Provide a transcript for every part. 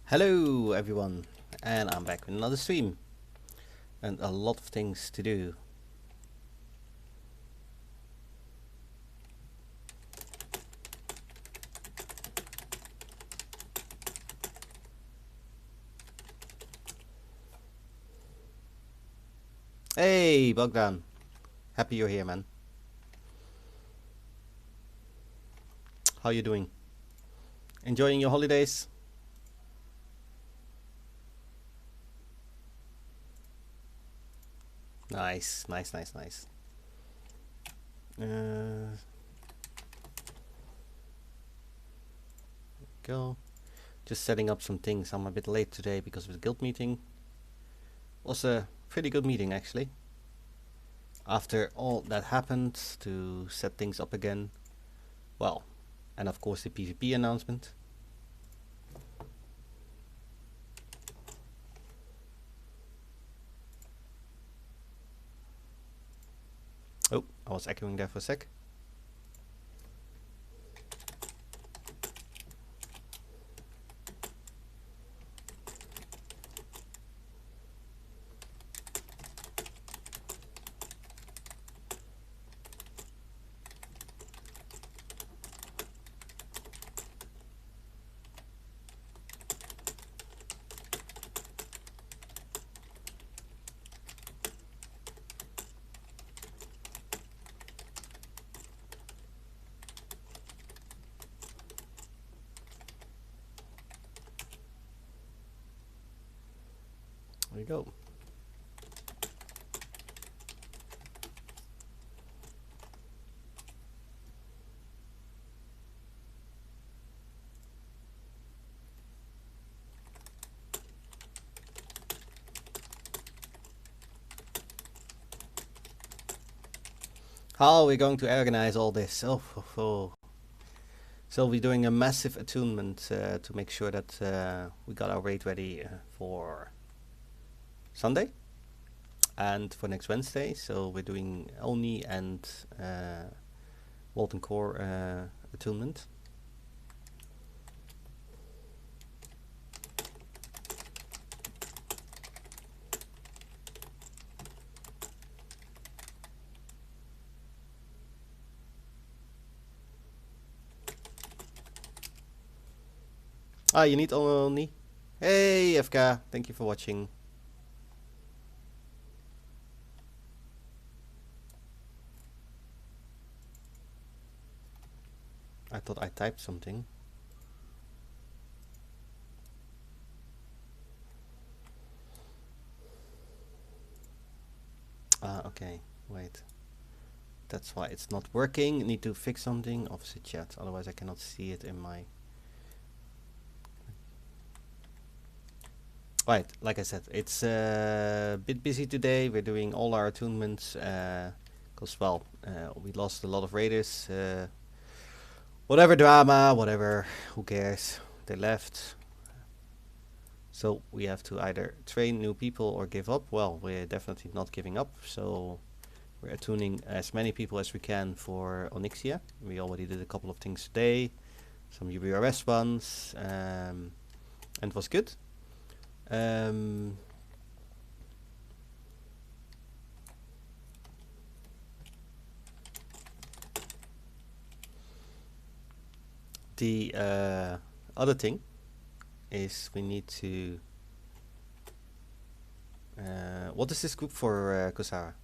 Hello everyone, and I'm back with another stream and a lot of things to do. Hey Bogdan, happy you're here, man. How you doing? Enjoying your holidays? Nice, nice, nice, nice. Go. Just setting up some things. I'm a bit late today because of the guild meeting. Was a pretty good meeting actually. After all that happened, to set things up again. Well, and of course the PvP announcement. Oh, I was echoing there for a sec. There you go. How are we going to organize all this? So we're doing a massive attunement to make sure that we got our raid ready for Sunday and for next Wednesday. So we're doing Oni and Molten Core attunement. Ah, you need Oni? Hey FK, thank you for watching. I thought I typed something. Ah, okay, wait. That's why it's not working. Need to fix something. Obviously chat, otherwise I cannot see it in my... Right, like I said, it's a bit busy today. We're doing all our attunements because, well, we lost a lot of raiders. Whatever drama, whatever, who cares? They left. So we have to either train new people or give up. Well, we're definitely not giving up. So we're attuning as many people as we can for Onyxia. We already did a couple of things today. Some UBRS ones. And it was good. The other thing is we need to... what is this group for Kusara?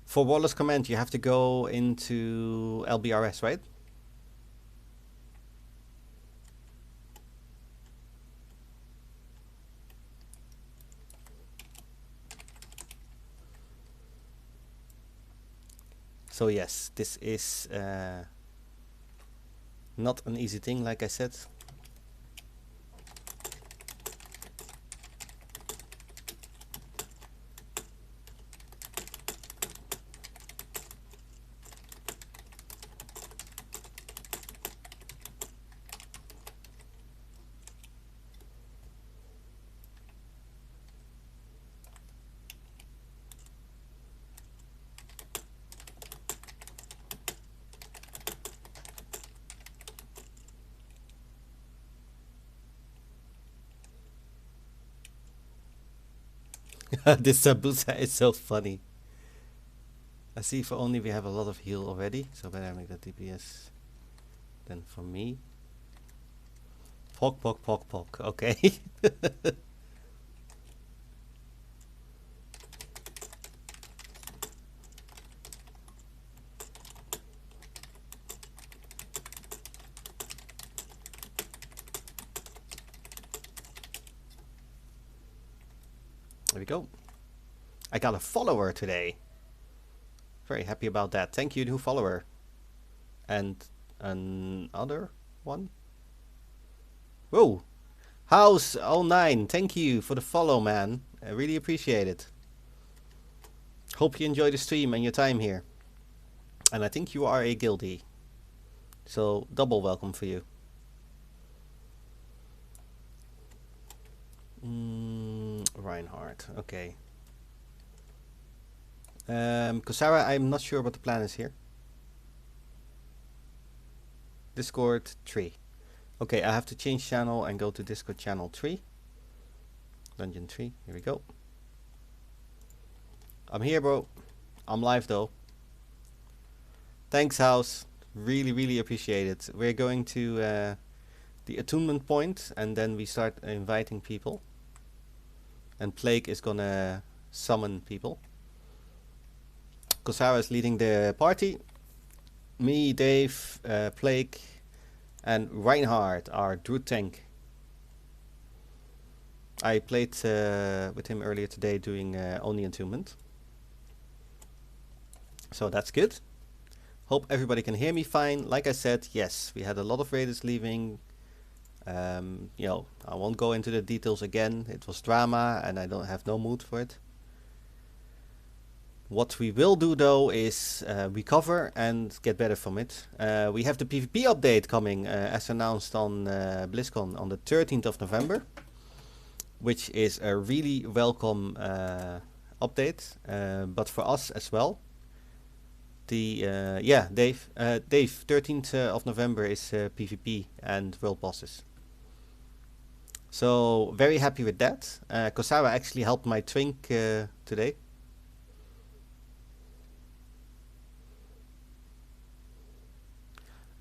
For Wallace Command, you have to go into LBRS, right? So yes, this is not an easy thing, like I said. This Sabusa is so funny. I see if only we have a lot of heal already, so better make that DPS than for me. Pok, pok, pok, pok. Okay. There we go. I got a follower today. Very happy about that. Thank you, new follower. And another one. Whoa. House09, thank you for the follow, man. I really appreciate it. Hope you enjoy the stream and your time here. And I think you are a guildie. So, double welcome for you. Reinhardt, okay. Kosara, I'm not sure what the plan is here. Discord 3. Okay, I have to change channel and go to Discord channel 3. Dungeon 3, here we go. I'm here, bro. I'm live though. Thanks, House. Really, really appreciate it. We're going to the attunement point and then we start inviting people. And Plague is gonna summon people. Kosara is leading the party. Me, Dave, Plague, and Reinhardt, our druid tank. I played with him earlier today doing only attunement. So that's good. Hope everybody can hear me fine. Like I said, yes, we had a lot of raiders leaving. You know, I won't go into the details again. It was drama and I don't have no mood for it. What we will do though is recover and get better from it. We have the PvP update coming as announced on BlizzCon on the 13th of November. Which is a really welcome update, but for us as well. The yeah, Dave, 13th of November is PvP and World Bosses. So very happy with that. Kosara actually helped my twink today.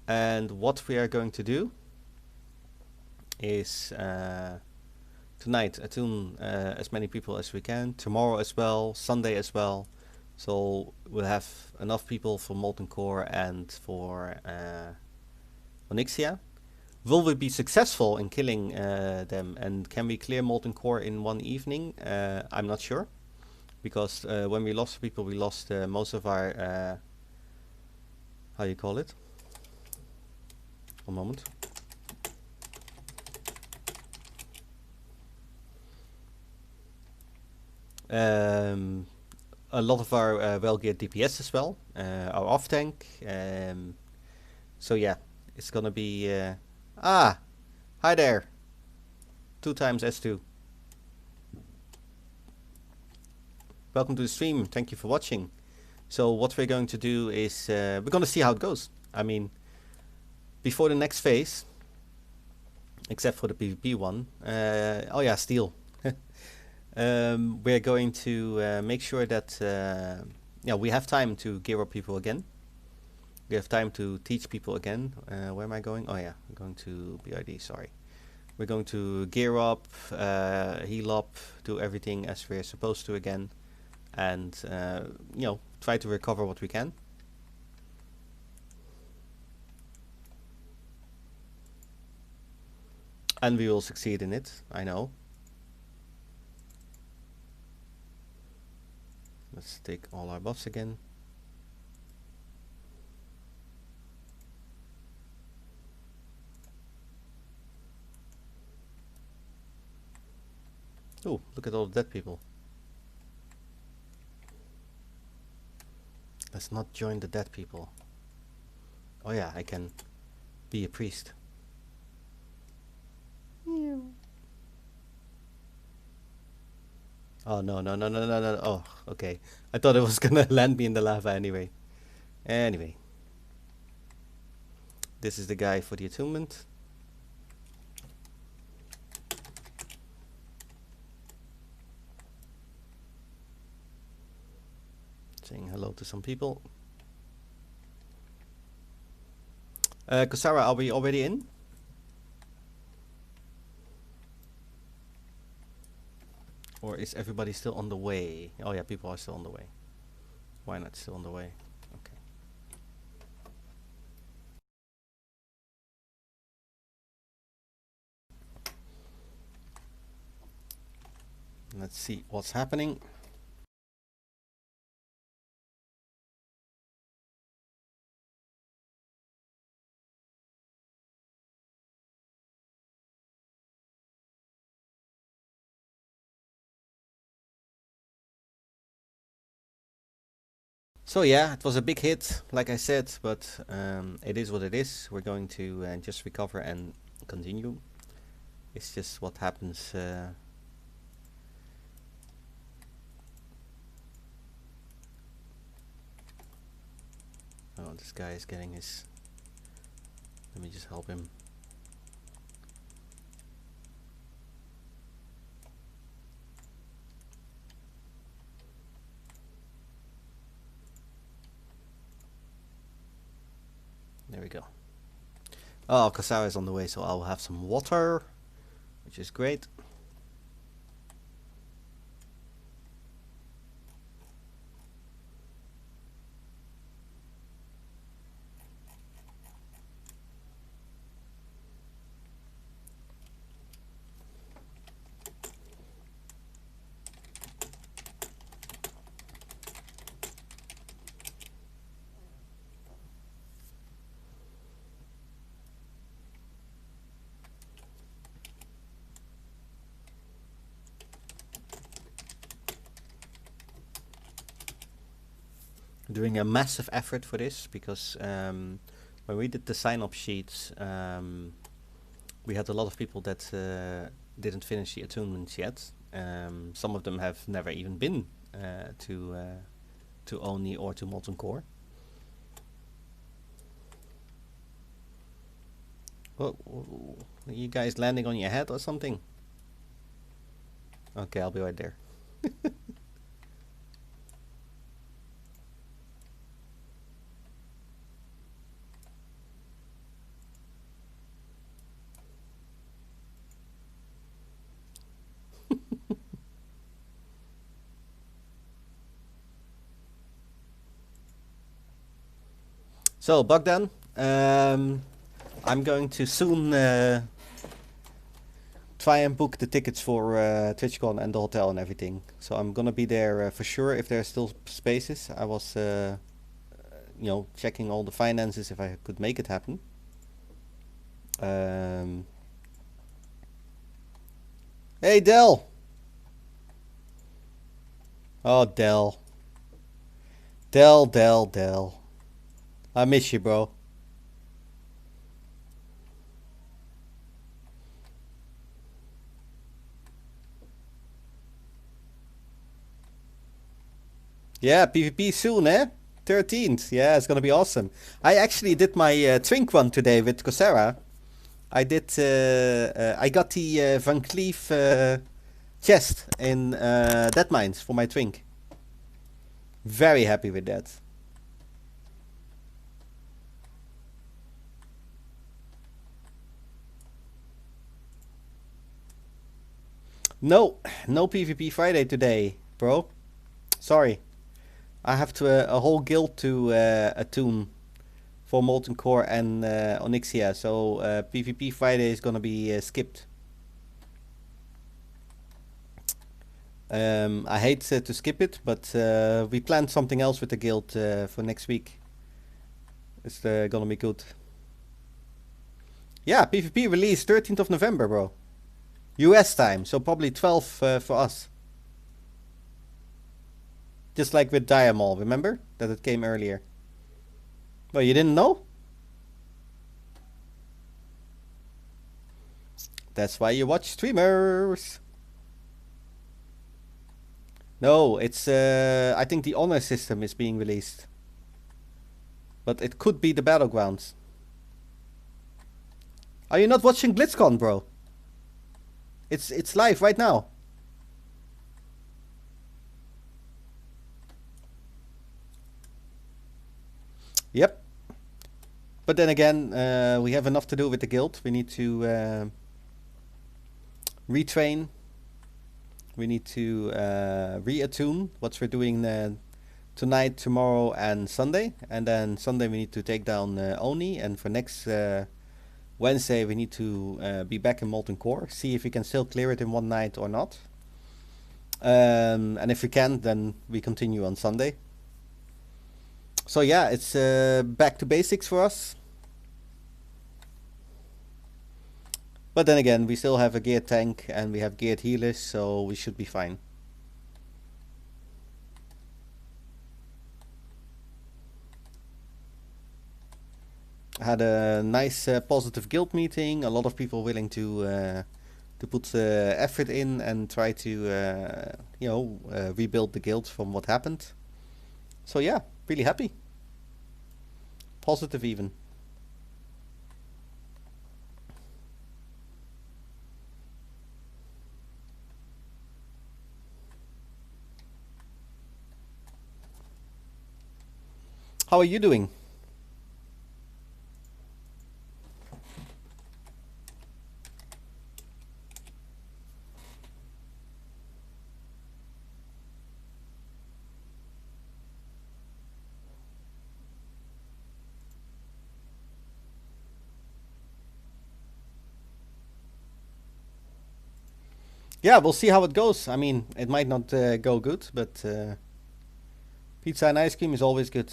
And what we are going to do is tonight attune as many people as we can, tomorrow as well, Sunday as well. So we'll have enough people for Molten Core and for Onyxia. Will we be successful in killing them, and can we clear Molten Core in one evening? I'm not sure, because when we lost people, we lost most of our how you call it? One moment. A lot of our well-geared DPS as well, our off-tank. So yeah, it's gonna be... hi there! 2 times S2. Welcome to the stream, thank you for watching. So what we're going to do is, we're gonna see how it goes. I mean, before the next phase, except for the PvP one, oh yeah, steel. We're going to make sure that yeah, we have time to gear up people again. We have time to teach people again. Where am I going? Oh yeah, I'm going to BRD, sorry. We're going to gear up, heal up, do everything as we're supposed to again. And, you know, try to recover what we can. And we will succeed in it, I know. Let's take all our buffs again. Oh, look at all the dead people. Let's not join the dead people. Oh yeah, I can be a priest. Oh no, no, no, no, no, no. Oh, okay. I thought it was gonna land me in the lava anyway. Anyway. This is the guy for the attunement. Saying hello to some people. Kosara, are we already in? Or is everybody still on the way? Oh yeah, people are still on the way. Why not still on the way? Okay. Let's see what's happening. So yeah, it was a big hit, like I said, but it is what it is. We're going to just recover and continue. It's just what happens. Oh, this guy is getting his... Let me just help him. There we go. Oh, Kasara is on the way, so I'll have some water, which is great. Doing a massive effort for this because when we did the sign-up sheets, we had a lot of people that didn't finish the attunements yet. Some of them have never even been to Oni or to Molten Core. What, are you guys landing on your head or something? Okay, I'll be right there. So, Bogdan, I'm going to soon try and book the tickets for TwitchCon and the hotel and everything. So I'm gonna be there for sure if there are still spaces. I was, you know, checking all the finances if I could make it happen. Hey, Del! Oh, Del. Del. I miss you, bro. Yeah, PvP soon, eh? 13th. Yeah, it's gonna be awesome. I actually did my Twink run today with Coursera. I did. I got the Van Cleef chest in Dead Mines for my Twink. Very happy with that. No PvP Friday today, bro. Sorry. I have to a whole guild to attune for Molten Core and Onyxia, so PvP Friday is gonna be skipped. I hate to skip it, but we planned something else with the guild for next week. It's gonna be good. Yeah, PvP release 13th of November, bro. US time, so probably 12 for us. Just like with Diamol, remember? That it came earlier. Well, you didn't know? That's why you watch streamers. No, it's I think the honor system is being released. But it could be the battlegrounds. Are you not watching BlitzCon, bro? It's live right now. Yep. But then again, we have enough to do with the guild. We need to retrain. We need to reattune what we're doing tonight, tomorrow, and Sunday. And then Sunday we need to take down Oni. And for next Wednesday we need to be back in Molten Core. See if we can still clear it in one night or not. And if we can, then we continue on Sunday. So yeah, it's back to basics for us. But then again, we still have a geared tank and we have geared healers, so we should be fine. Had a nice positive guild meeting. A lot of people willing to put effort in and try to rebuild the guild from what happened. So yeah, really happy. Positive even. How are you doing? Yeah, we'll see how it goes. I mean, it might not go good, but pizza and ice cream is always good.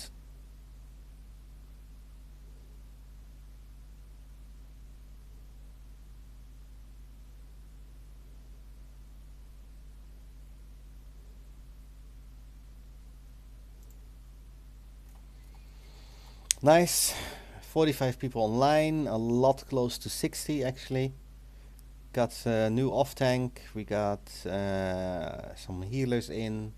Nice. 45 people online, a lot close to 60 actually. Got a new off tank, we got some healers in,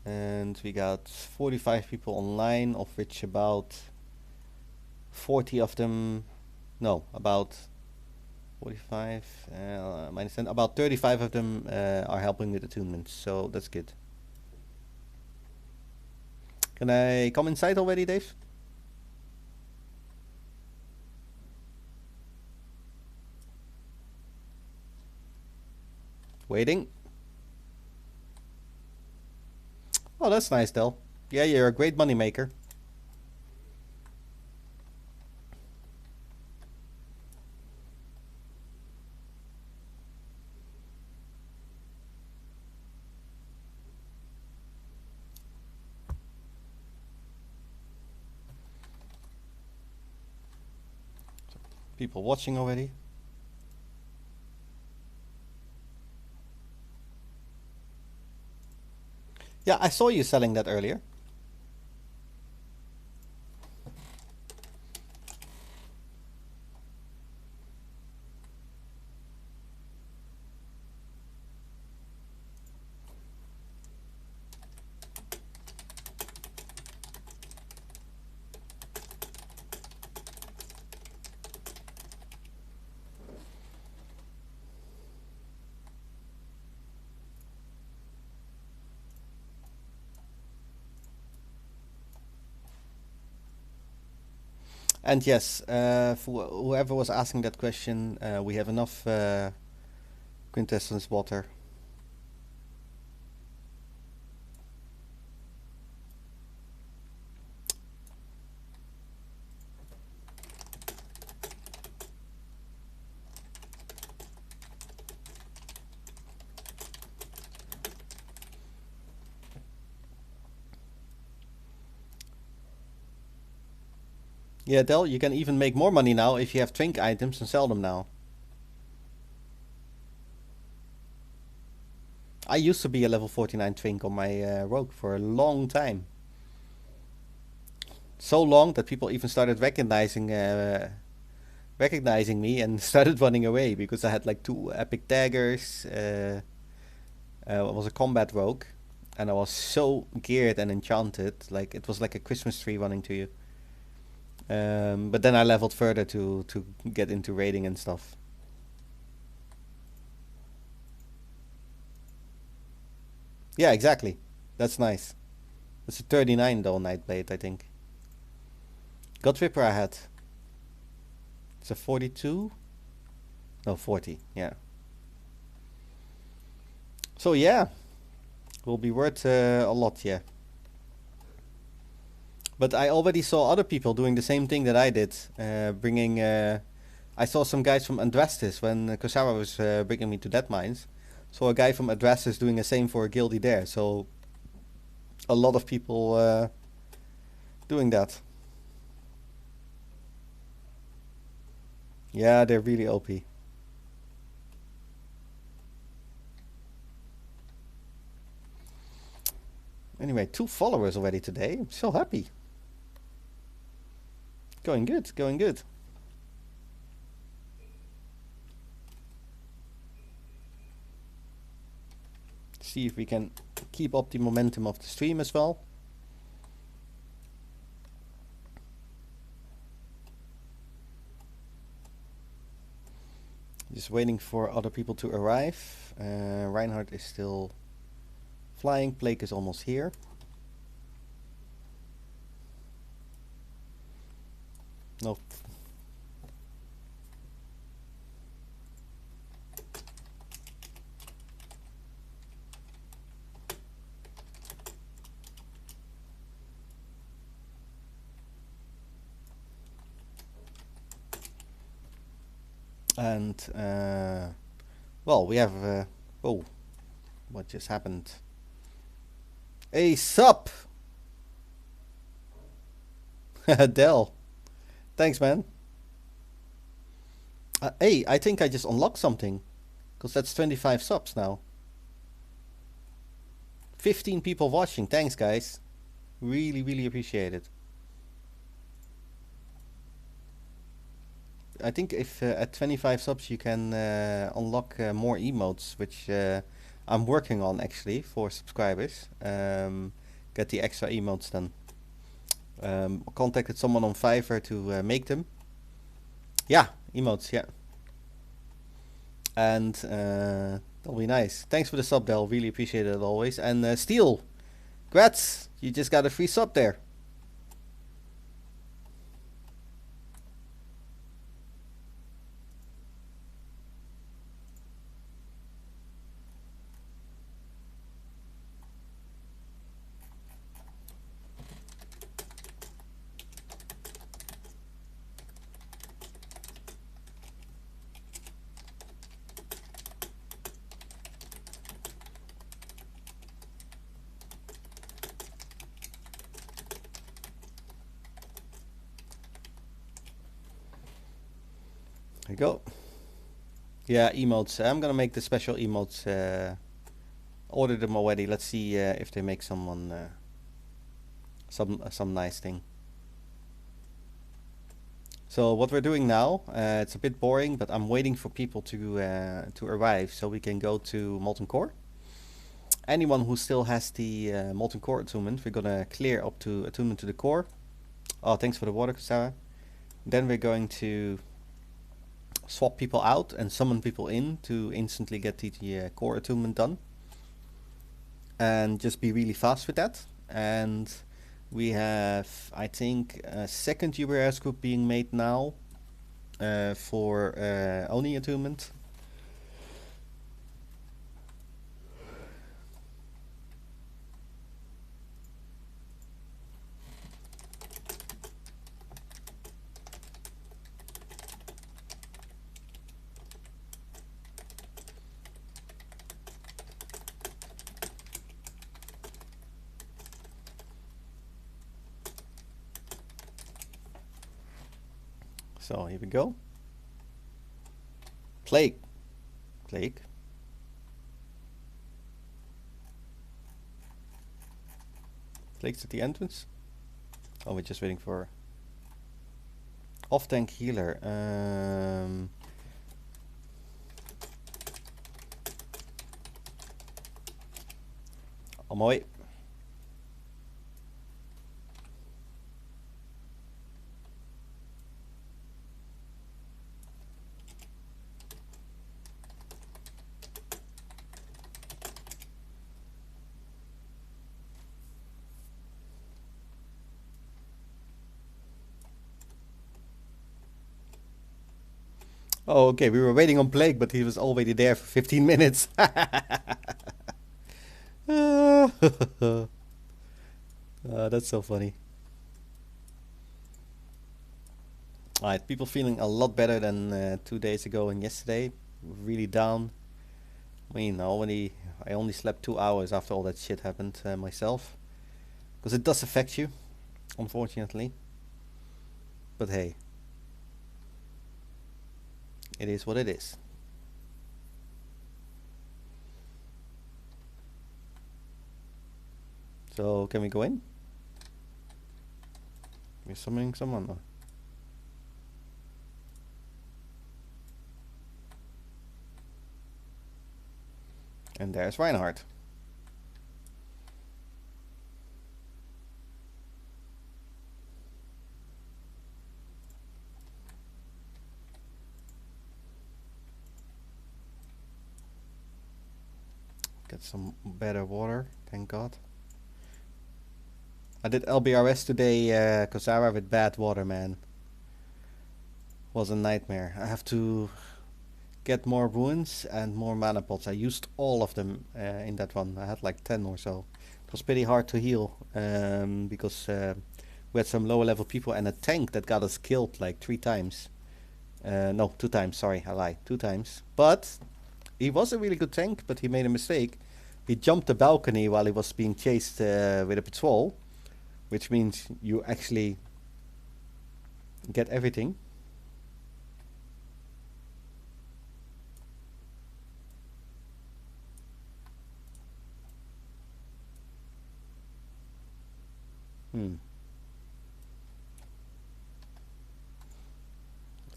and we got 45 people online, of which about 40 of them, no, about 45 minus 10, about 35 of them are helping with attunements, so that's good. Can I come inside already, Dave? Waiting. Oh, that's nice, Del. Yeah, you're a great money maker. People watching already. Yeah, I saw you selling that earlier. And yes, for whoever was asking that question, we have enough quintessence water. Yeah, Del, you can even make more money now if you have twink items and sell them now. I used to be a level 49 twink on my rogue for a long time. So long that people even started recognizing me and started running away because I had like 2 epic daggers. I was a combat rogue, and I was so geared and enchanted, like it was like a Christmas tree running to you. But then I leveled further to get into raiding and stuff. Yeah, exactly. That's nice. It's a 39 though, Nightblade, I think. God Ripper I had. It's a 42? No, 40, yeah. So yeah, will be worth a lot, yeah. But I already saw other people doing the same thing that I did, bringing... I saw some guys from Andrastis when Kosawa was bringing me to Dead Mines. Saw a guy from Andrastis doing the same for a guildie there, so a lot of people doing that. Yeah, they're really OP. Anyway, 2 followers already today. I'm so happy. Going good, going good. See if we can keep up the momentum of the stream as well. Just waiting for other people to arrive. Reinhardt is still flying. Plague is almost here. No. And well, we have oh, what just happened? Hey, sup? Dell. Thanks, man. Hey, I think I just unlocked something. Because that's 25 subs now. 15 people watching. Thanks, guys. Really, really appreciate it. I think if at 25 subs you can unlock more emotes, which I'm working on actually for subscribers. Get the extra emotes then. Contacted someone on Fiverr to make them. Yeah, emotes, yeah. And that'll be nice. Thanks for the sub, Del. Really appreciate it always. And Steel, grats, you just got a free sub there. There you go. Yeah, emotes. I'm gonna make the special emotes. Ordered them already. Let's see if they make someone some nice thing. So what we're doing now, it's a bit boring, but I'm waiting for people to arrive so we can go to Molten Core. Anyone who still has the Molten Core attunement, we're gonna clear up to attunement to the core. Oh, thanks for the water, Sarah. Then we're going to swap people out and summon people in to instantly get the core attunement done. And just be really fast with that. And we have, I think, a second URS group being made now for Oni attunement. So here we go. Plague. Plague's at the entrance. Oh, we're just waiting for off-tank healer. On my way. Oh, okay. We were waiting on Blake, but he was already there for 15 minutes. That's so funny. Alright, people feeling a lot better than 2 days ago and yesterday. Really down. I mean, I only slept 2 hours after all that shit happened myself. Because it does affect you, unfortunately. But hey, it is what it is. So, can we go in? We're summoning someone. And there's Reinhardt. Get some better water, thank God. I did LBRS today, Kosara with bad water, man. Was a nightmare. I have to get more ruins and more mana pots. I used all of them in that one. I had like 10 or so. It was pretty hard to heal because we had some lower level people and a tank that got us killed like 3 times. No, 2 times, sorry, I lied. 2 times. But he was a really good tank, but he made a mistake. He jumped the balcony while he was being chased with a patrol, which means you actually get everything.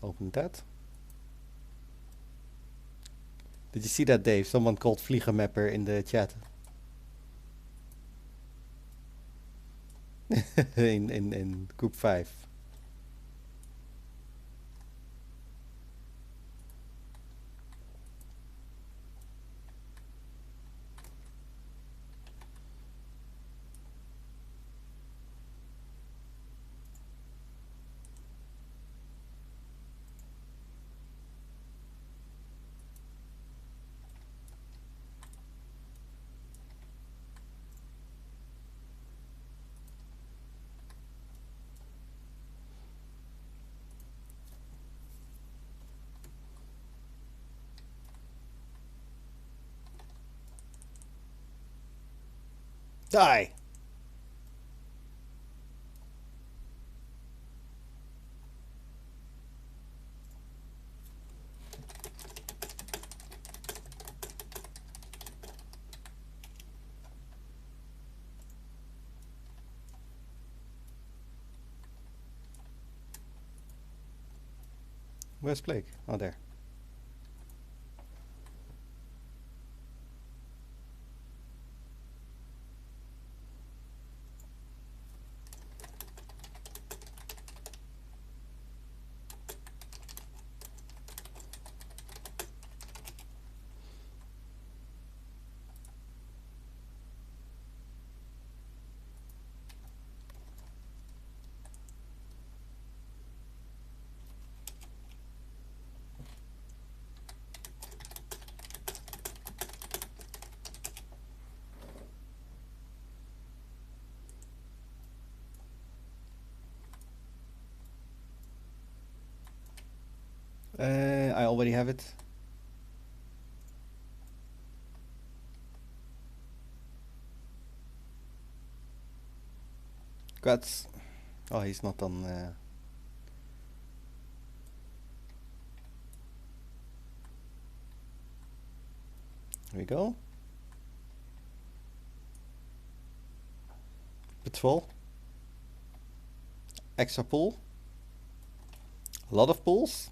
Open that. Did you see that, Dave? Someone called Vliegenmapper in the chat. in group 5. Die! Where's Blake? Oh, there. I already have it. Guts. Oh, he's not on. Here we go. Patrol. Extra pool. A lot of pools.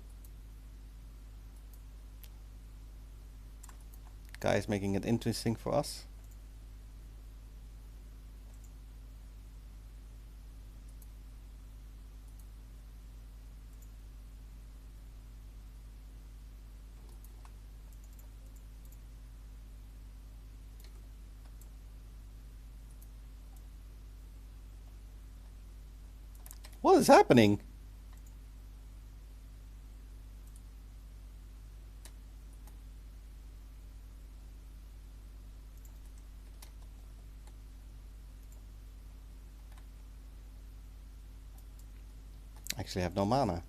Guy is making it interesting for us. What is happening? Actually have no mana.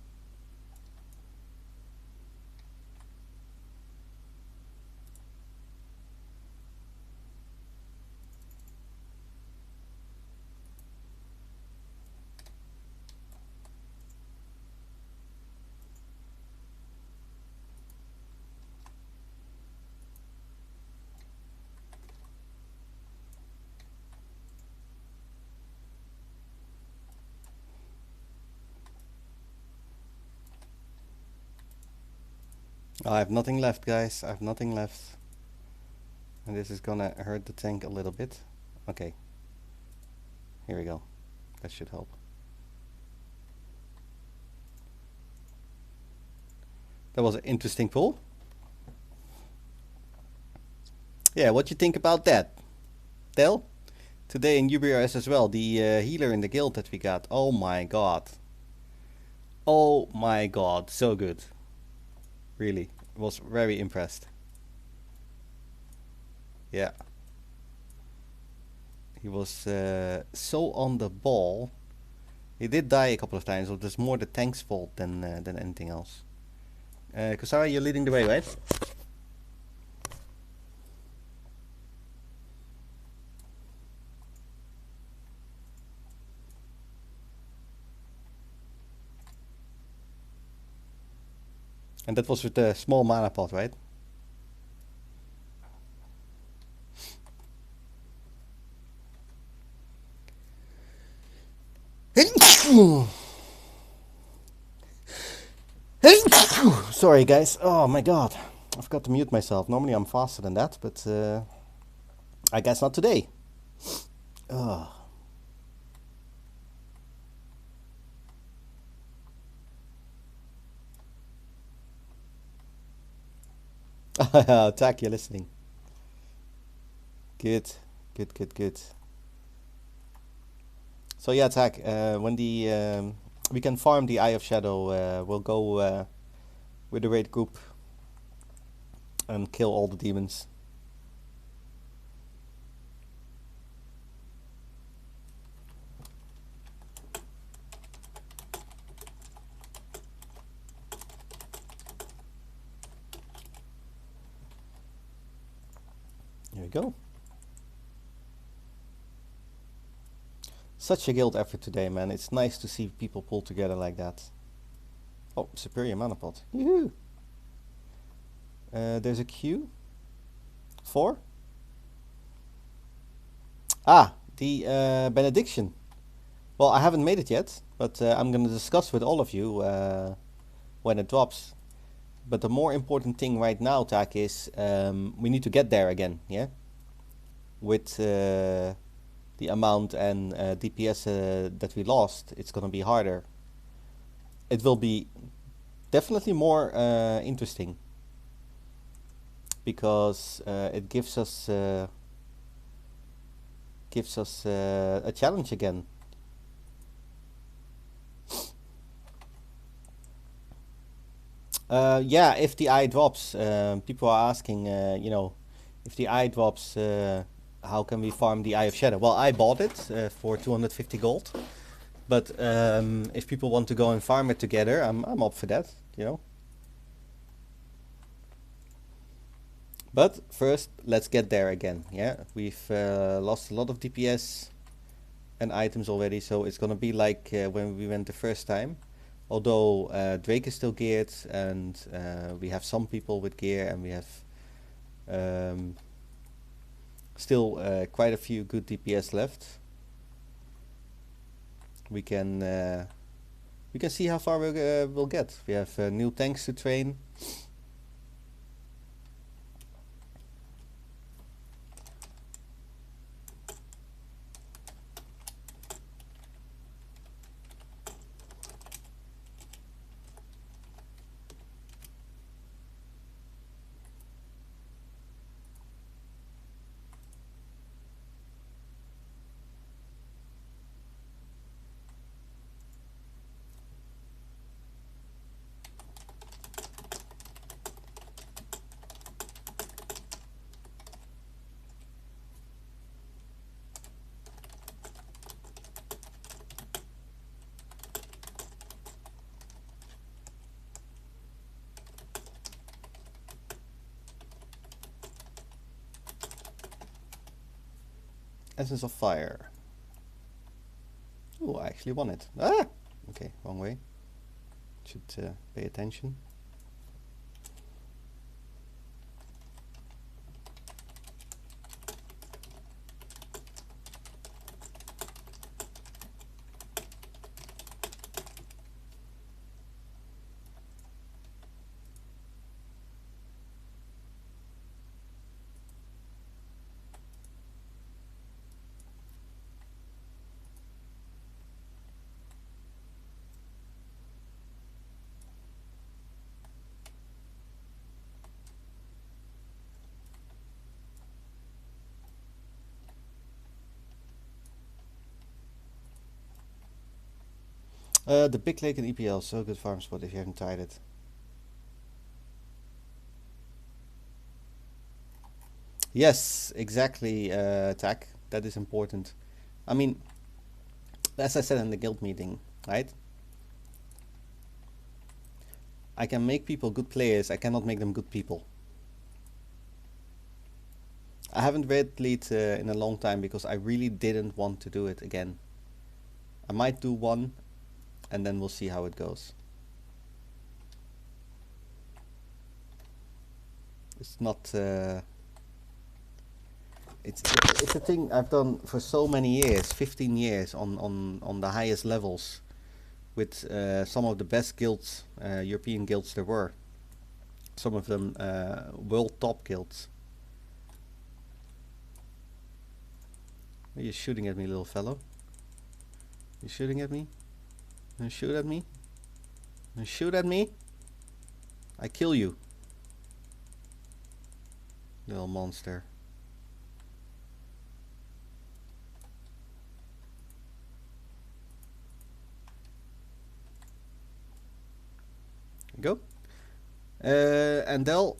I have nothing left, guys. I have nothing left. And this is gonna hurt the tank a little bit. Okay. Here we go. That should help. That was an interesting pull. Yeah, what you think about that? Del? Today in UBRS as well, the healer in the guild that we got. Oh my god. Oh my god, so good. Really, was very impressed. Yeah. He was so on the ball. He did die a couple of times, but it's more the tank's fault than anything else. Kusara, you're leading the way, right? And that was with the small mana pot, right? Sorry, guys. Oh my god. I've got to mute myself. Normally I'm faster than that, but I guess not today. Oh. Tak, you're listening. Good. Good, good, good. So yeah, Tak, when the we can farm the Eye of Shadow, we'll go with the raid group and kill all the demons. There we go. Such a guild effort today, man. It's nice to see people pull together like that. Oh, superior mana pot. Yoo-hoo! There's a queue. 4? Ah, the benediction. Well, I haven't made it yet, but I'm going to discuss with all of you when it drops. But the more important thing right now, Tak, is we need to get there again, yeah? With the amount and DPS that we lost, it's going to be harder. It will be definitely more interesting because it gives us a challenge again. Yeah, if the eye drops, people are asking, you know, if the eye drops, how can we farm the Eye of Shadow? Well, I bought it for 250 gold, but if people want to go and farm it together, I'm up for that, you know. But first, let's get there again. Yeah, we've lost a lot of DPS and items already, so it's gonna be like when we went the first time. Although Drake is still geared, and we have some people with gear, and we have still quite a few good DPS left. We can see how far we'll get. We have new tanks to train. Essence of Fire. Oh, I actually won it. Ah! Okay, wrong way. Should pay attention. The Big Lake in EPL, so good farm spot if you haven't tried it. Yes, exactly, Tack. That is important. I mean, as I said in the guild meeting, right? I can make people good players, I cannot make them good people. I haven't read Lead in a long time because I really didn't want to do it again. I might do one and then we'll see how it goes. It's not... it's a thing I've done for so many years, 15 years on the highest levels with some of the best guilds, European guilds there were. Some of them world top guilds. Are you shooting at me, little fellow? You shooting at me? You shoot at me? You shoot at me? I kill you. Little monster. Go. And Del,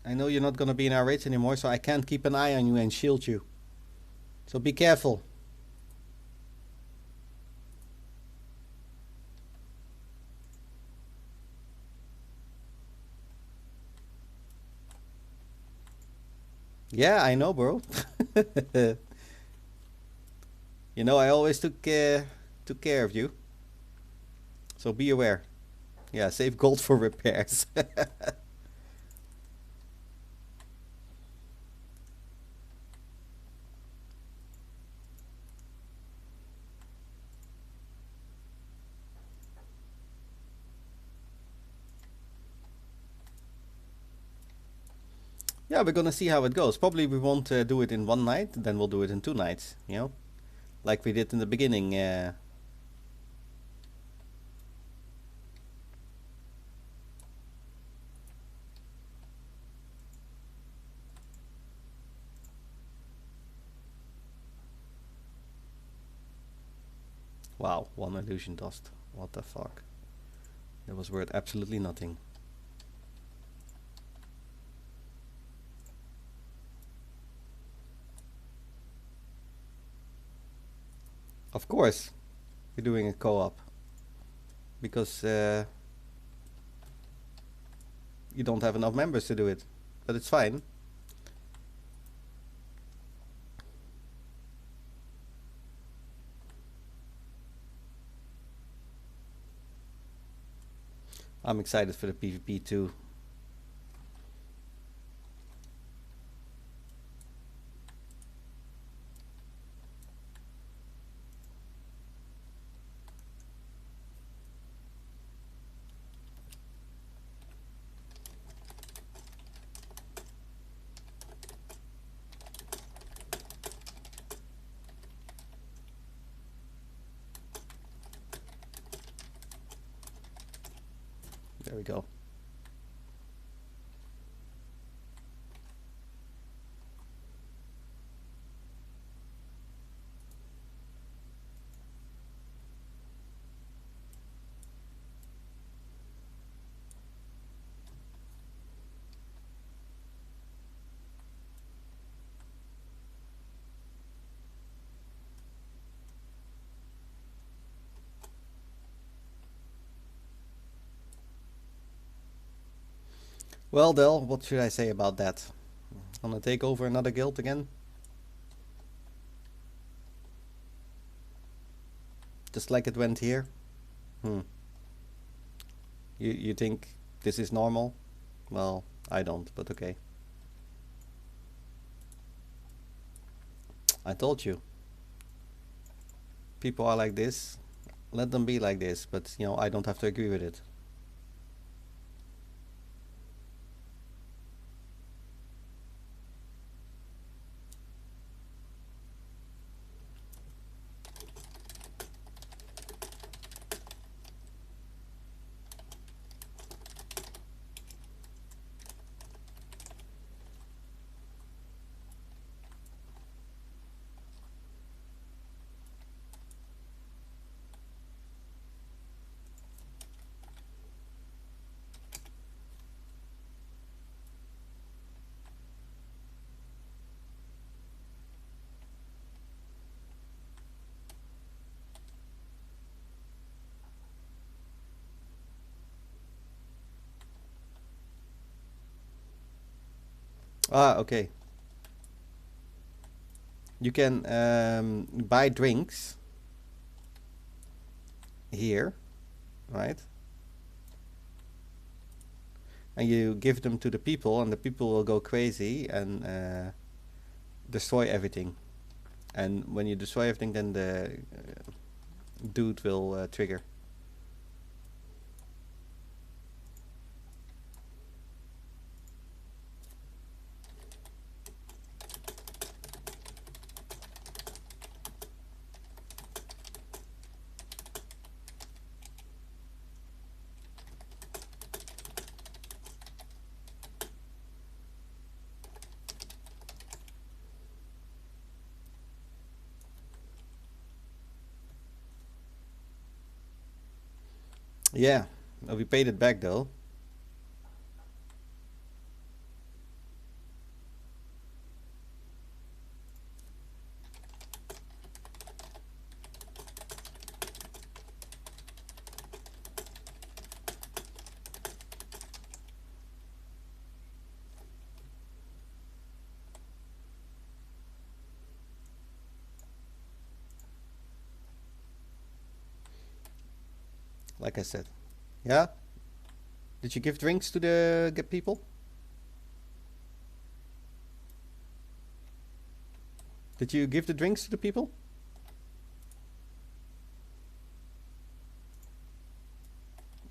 I know you're not gonna be in our raids anymore, so I can't keep an eye on you and shield you. So be careful. Yeah, I know, bro. You know, I always took care of you. So be aware. Yeah, save gold for repairs. Yeah, we're gonna see how it goes. Probably we won't do it in one night, then we'll do it in 2 nights, you know? Like we did in the beginning. Wow, 1 illusion dust. What the fuck? That was worth absolutely nothing. Of course, we're doing a co-op. Because you don't have enough members to do it. But it's fine. I'm excited for the PvP too. There we go. Well, Del, what should I say about that? Gonna take over another guild again? Just like it went here. Hmm. You think this is normal? Well, I don't, but okay. I told you. People are like this. Let them be like this, but you know, I don't have to agree with it. Ah, okay. You can buy drinks here, right? And you give them to the people, and the people will go crazy and destroy everything. And when you destroy everything, then the dude will trigger. Yeah, we paid it back though. Like I said. Yeah? Did you give drinks to the people? Did you give the drinks to the people?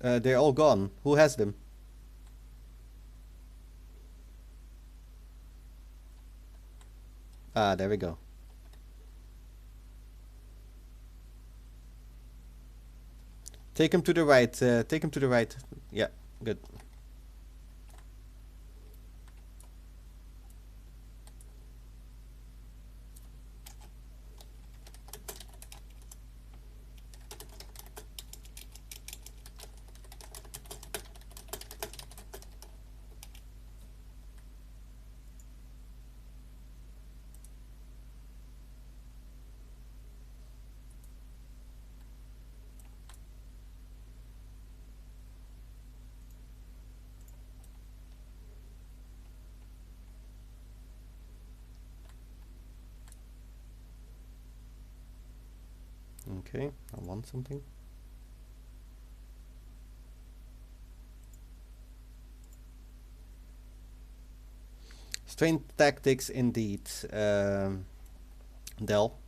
They're all gone. Who has them? Ah, there we go. Take him to the right. Take him to the right. Yeah, good. Okay, I want something. Strange tactics indeed, Del.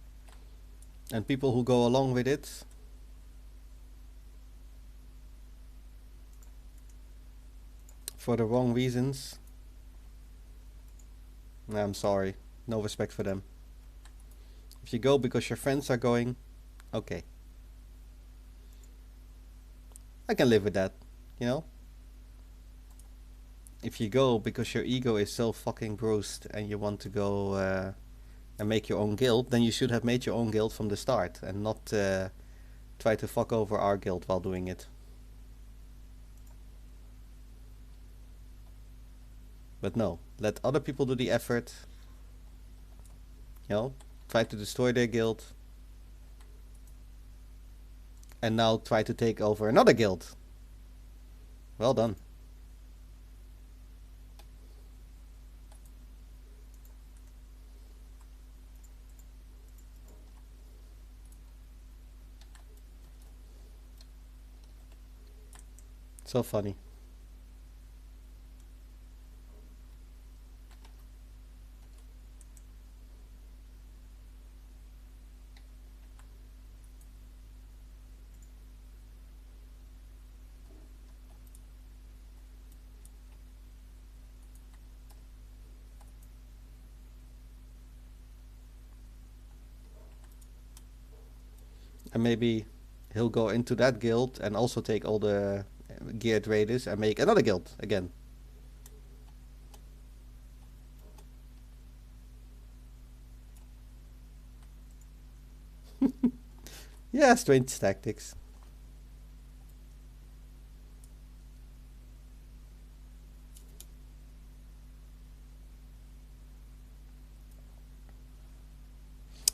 And people who go along with it. For the wrong reasons. I'm sorry. No respect for them. If you go because your friends are going, okay. I can live with that, you know? If you go because your ego is so fucking bruised and you want to go and make your own guild, then you should have made your own guild from the start and not try to fuck over our guild while doing it. But no, let other people do the effort. You know, try to destroy their guild. And now try to take over another guild. Well done. So funny. And maybe he'll go into that guild and also take all the geared raiders and make another guild again. Yeah, strange tactics.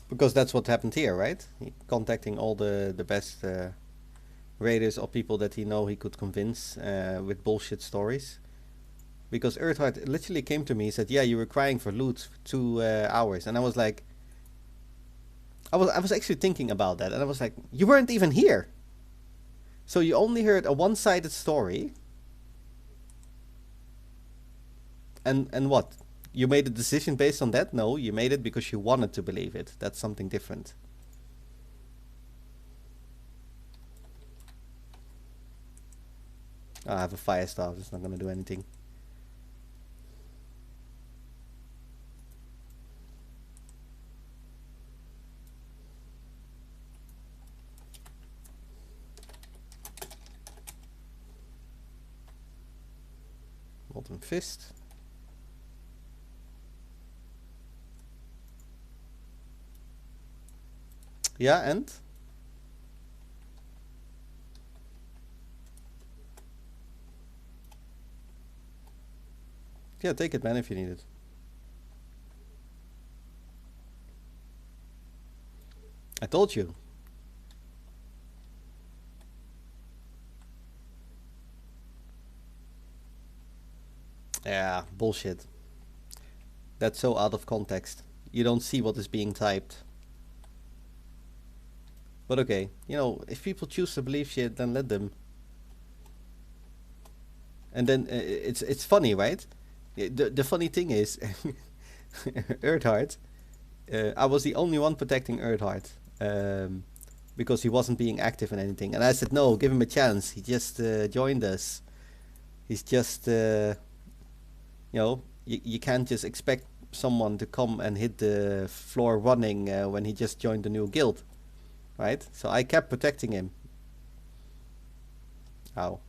Because that's what happened here, right? Contacting all the best raiders or people that he know he could convince with bullshit stories. Because Earthheart literally came to me and said, "Yeah, you were crying for loot for 2 hours," and I was like, I was actually thinking about that, and I was like, you weren't even here, so you only heard a one-sided story, and what? You made a decision based on that? No, you made it because you wanted to believe it. That's something different. I have a fire staff. It's not gonna do anything. Molten fist. Yeah, and yeah, take it, man, if you need it. I told you. Yeah, bullshit. That's so out of context. You don't see what is being typed. But okay, if people choose to believe shit, then let them. And then it's funny, right? The funny thing is, Earthheart. I was the only one protecting Earthheart because he wasn't being active in anything, and I said no, give him a chance. He just joined us. He's just you can't just expect someone to come and hit the floor running when he just joined the new guild, right? So I kept protecting him. Ow.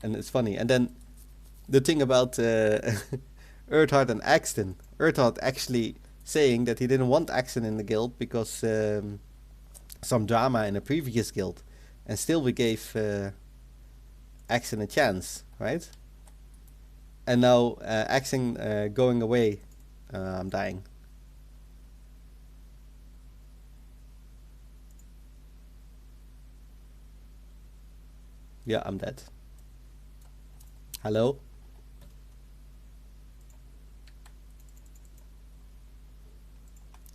And it's funny. And then the thing about Earthheart and Axton. Earthheart actually saying that he didn't want Axton in the guild because some drama in a previous guild. And still we gave Axton a chance, right? And now Axton going away. I'm dying. Yeah, I'm dead. Hello?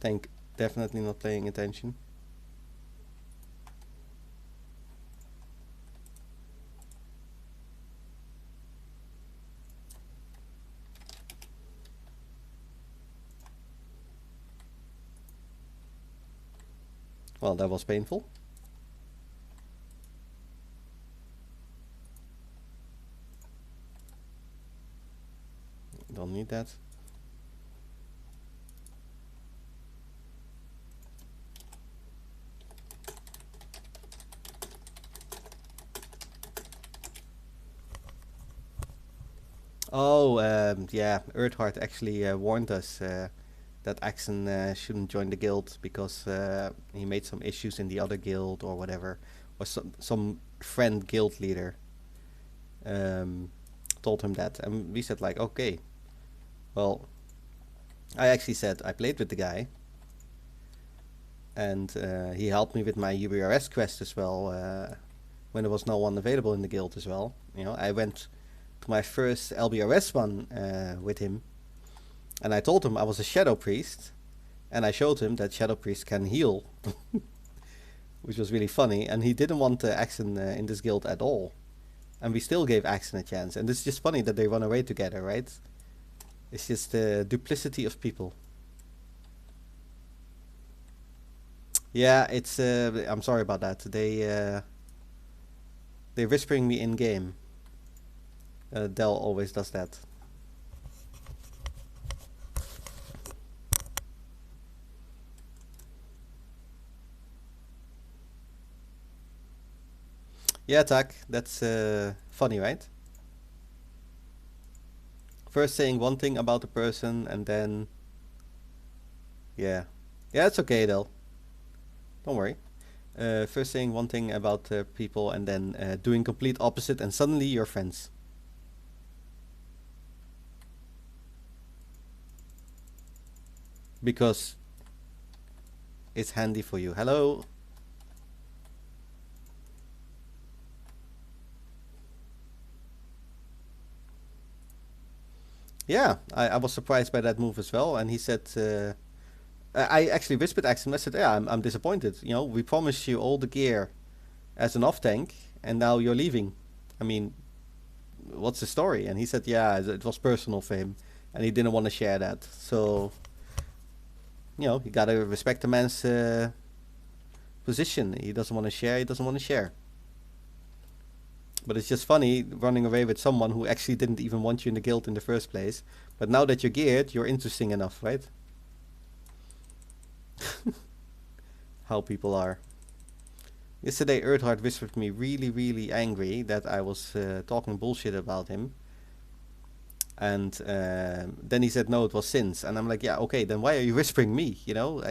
Tank definitely not paying attention. Well, that was painful. Don't need that. Oh, yeah, Earthheart actually warned us that Axon shouldn't join the guild because he made some issues in the other guild or whatever. Or some friend guild leader told him that. And we said like, okay, well, I actually said I played with the guy. And he helped me with my UBRS quest as well when there was no one available in the guild as well. I went to my first LBRS one with him, and I told him I was a Shadow Priest, and I showed him that Shadow Priest can heal, which was really funny. And he didn't want Axon in this guild at all. And we still gave Axon a chance. And it's just funny that they run away together, right? It's just the duplicity of people. Yeah, it's. I'm sorry about that. They're whispering me in game. Dell always does that. Yeah, Tak, that's funny, right? First saying one thing about the person and then... Yeah. Yeah, it's okay, Del. Don't worry. First saying one thing about people and then doing complete opposite and suddenly you're friends. Because it's handy for you. Hello? Yeah, I was surprised by that move as well. And he said, I actually whispered Axel. I said, yeah, I'm disappointed. You know, we promised you all the gear as an off tank, and now you're leaving. I mean, what's the story? And he said, yeah, it was personal for him, and he didn't want to share that. So, you know, you gotta respect the man's position. He doesn't want to share. He doesn't want to share. But it's just funny running away with someone who actually didn't even want you in the guild in the first place. But now that you're geared, you're interesting enough, right? How people are. Yesterday, Earthheart whispered me really angry that I was talking bullshit about him. And then he said, no, it was Sins. And I'm like, yeah, okay, then why are you whispering me? You know,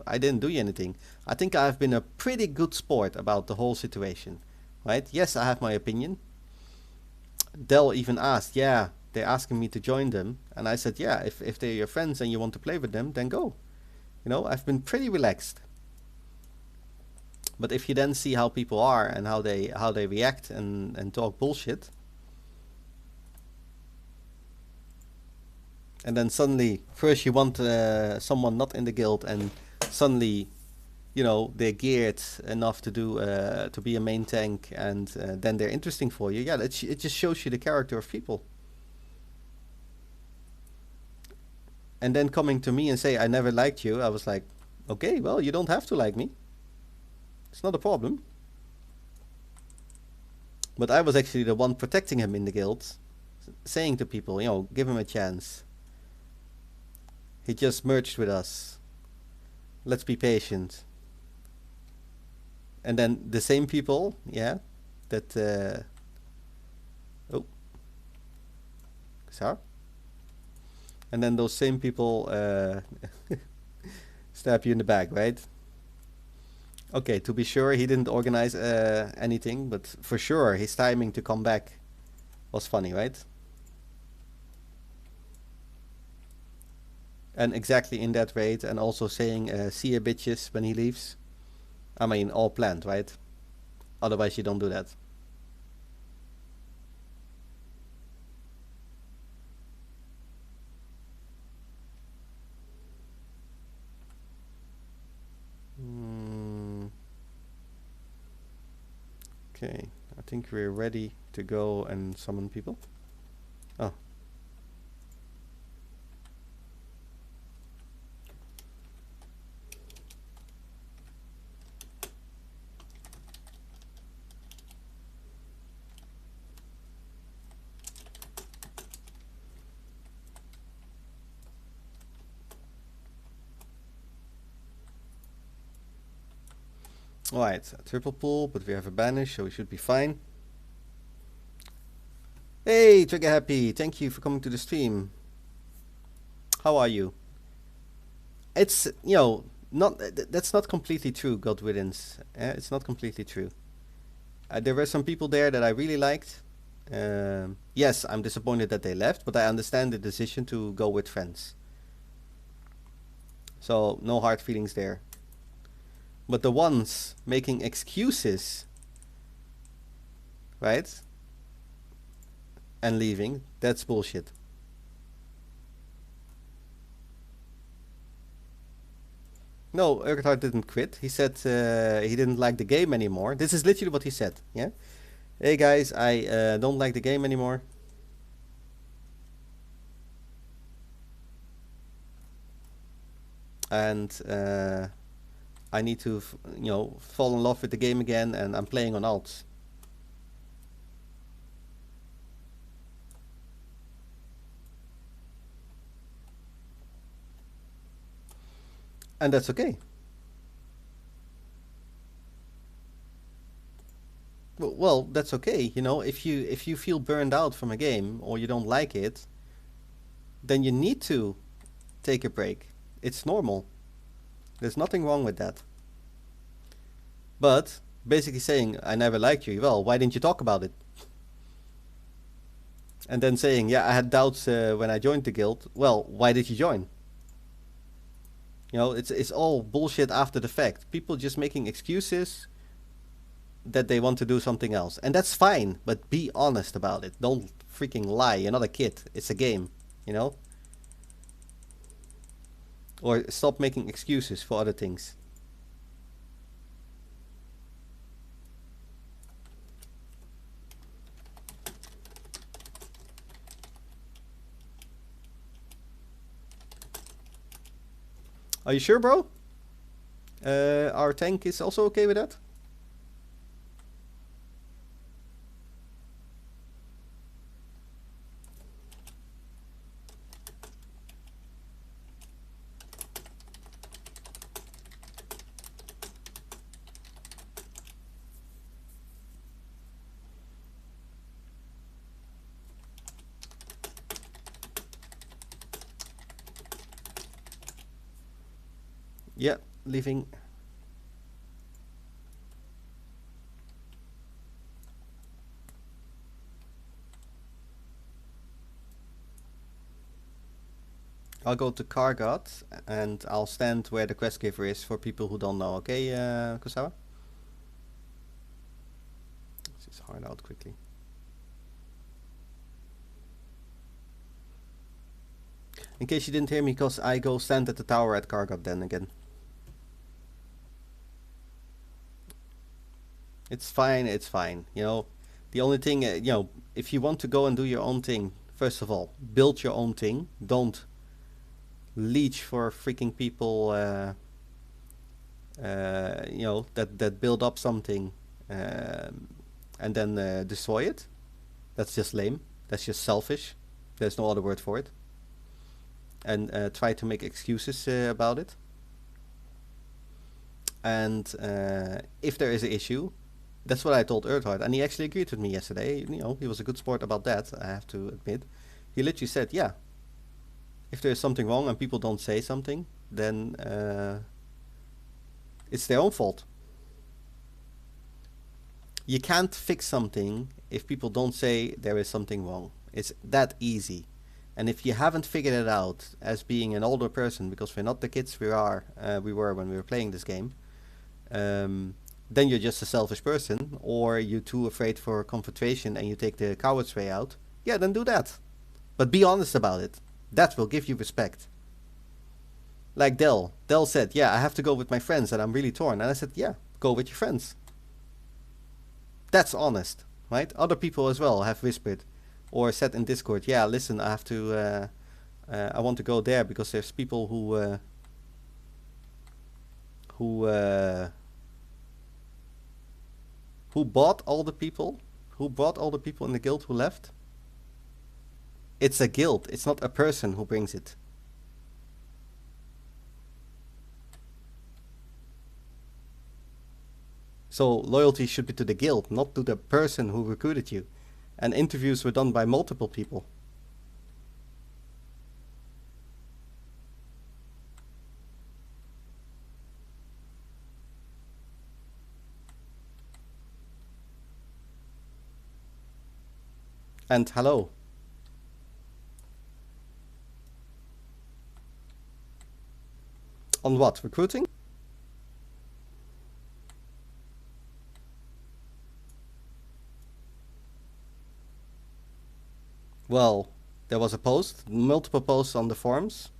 I didn't do you anything. I think I've been a pretty good sport about the whole situation. Right? Yes, I have my opinion. Dell even asked, yeah, they're asking me to join them. And I said, yeah, if they're your friends and you want to play with them, then go. You know, I've been pretty relaxed. But if you then see how people are and how they react and talk bullshit, and then suddenly first you want someone not in the guild, and suddenly, you know, they're geared enough to do to be a main tank, and then they're interesting for you. Yeah, it just shows you the character of people. And then coming to me and say I never liked you, I was like, okay, well, you don't have to like me. It's not a problem. But I was actually the one protecting him in the guild, saying to people, you know, give him a chance. He just merged with us. Let's be patient. And then the same people, yeah, that... oh. Sorry? And then those same people stab you in the back, right? Okay, to be sure, he didn't organize anything, but for sure, his timing to come back was funny, right? And exactly in that rate, and also saying, see ya bitches, when he leaves. I mean, all planned, right? Otherwise, you don't do that. Okay, I think we're ready to go and summon people. Oh. Alright, triple pull, but we have a banish, so we should be fine. Hey, Trigger Happy, thank you for coming to the stream. How are you? It's, you know, that's not completely true, God Widdens. It's not completely true. There were some people there that I really liked. Yes, I'm disappointed that they left, but I understand the decision to go with friends. So, no hard feelings there. But the ones making excuses, right? And leaving, that's bullshit. No, Urquhart didn't quit. He said he didn't like the game anymore. This is literally what he said. Yeah. Hey guys, I don't like the game anymore. And I need to, fall in love with the game again, and I'm playing on alts. And that's okay. Well, that's okay. If you feel burned out from a game or you don't like it, then you need to take a break. It's normal. There's nothing wrong with that. But basically saying I never liked you, well, why didn't you talk about it? And then saying, yeah, I had doubts when I joined the guild. Well, why did you join? It's all bullshit after the fact. People just making excuses that they want to do something else. And that's fine, but be honest about it. Don't freaking lie. You're not a kid. It's a game, you know? Or stop making excuses for other things. Are you sure, bro? Our tank is also okay with that? Yeah, leaving. I'll go to Kargat and I'll stand where the quest giver is for people who don't know. Okay, Kusawa? Let's just hard out quickly. In case you didn't hear me, because I go stand at the tower at Kargat then again. It's fine, it's fine. The only thing, if you want to go and do your own thing, first of all, build your own thing. Don't leech for freaking people, that build up something and then destroy it. That's just lame. That's just selfish. There's no other word for it. And try to make excuses about it. And if there is an issue, that's what I told Earthheart, and he actually agreed with me yesterday. He was a good sport about that, I have to admit. He literally said, yeah, if there's something wrong and people don't say something, then it's their own fault. You can't fix something if people don't say there is something wrong. It's that easy. And if you haven't figured it out as being an older person, because we're not the kids we were when we were playing this game, then you're just a selfish person, or you're too afraid for confrontation and you take the coward's way out. Yeah, then do that. But be honest about it. That will give you respect. Like Dell. Dell said, yeah, I have to go with my friends and I'm really torn. And I said, yeah, go with your friends. That's honest, right? Other people as well have whispered or said in Discord, yeah, listen, I have to, I want to go there because there's people who bought all the people, in the guild who left. It's a guild, it's not a person who brings it. So loyalty should be to the guild, not to the person who recruited you. And interviews were done by multiple people. And hello. On what? Recruiting? Well, there was a post, multiple posts on the forums.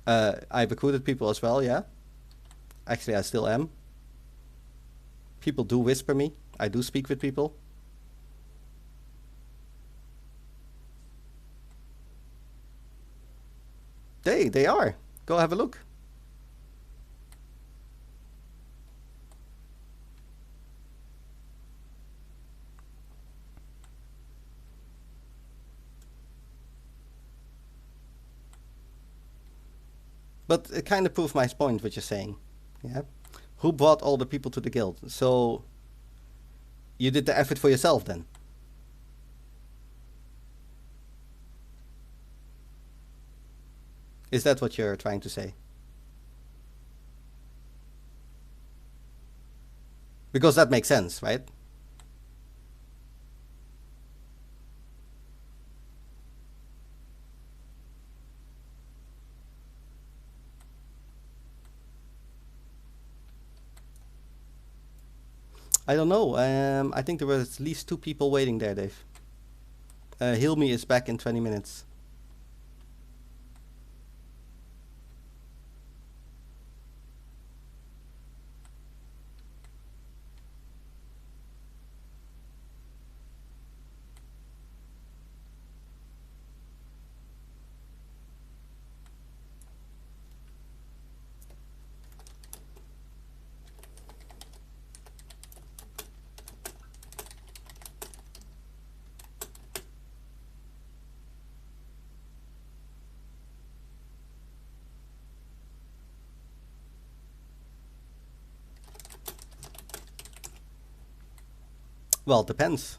I recruited people as well, yeah. Actually, I still am. People do whisper me. I do speak with people. They are. Go have a look. But it kind of proves my point, what you're saying. Yeah. Who brought all the people to the guild? So you did the effort for yourself then. Is that what you're trying to say? Because that makes sense, right? I don't know. I think there were at least two people waiting there, Dave. Hilmi is back in 20 minutes. Well, it depends.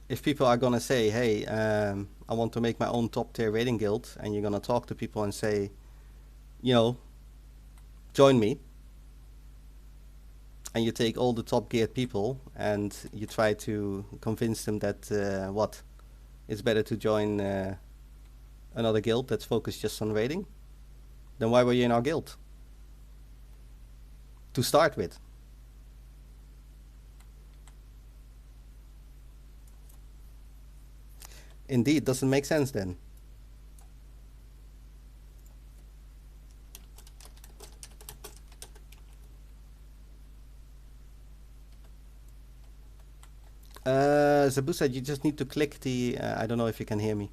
If people are gonna say, "Hey, I want to make my own top tier raiding guild," and you're gonna talk to people and say, you know, join me, and you take all the top geared people and you try to convince them that what, it's better to join another guild that's focused just on raiding, then why were you in our guild? To start with. Indeed, doesn't make sense then. Zabu said you just need to click the. I don't know if you can hear me.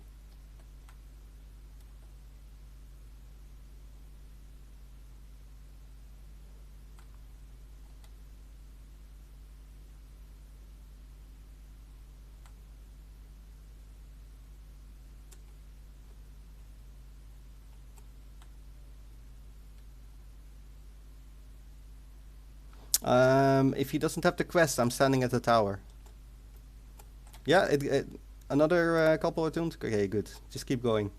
If he doesn't have the quest, I'm standing at the tower. Yeah, another couple of tunes. Okay, good. Just keep going.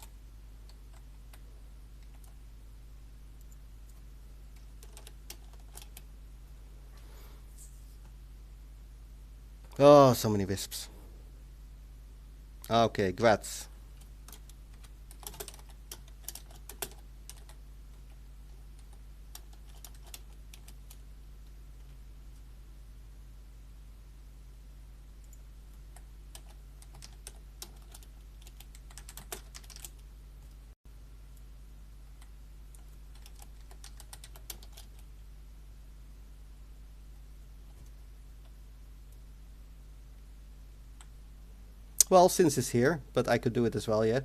Oh, so many wisps. Okay, grats. Well, since it's here, but I could do it as well, yeah.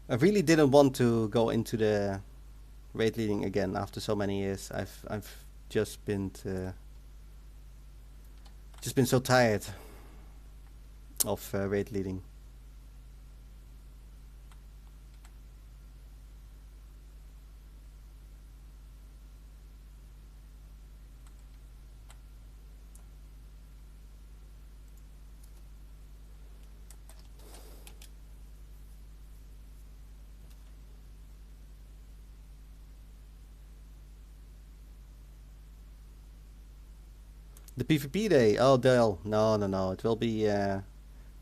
I really didn't want to go into the raid leading again after so many years. I've just been so tired of raid leading. The PvP day. Oh, Dale. No, no, no. It will be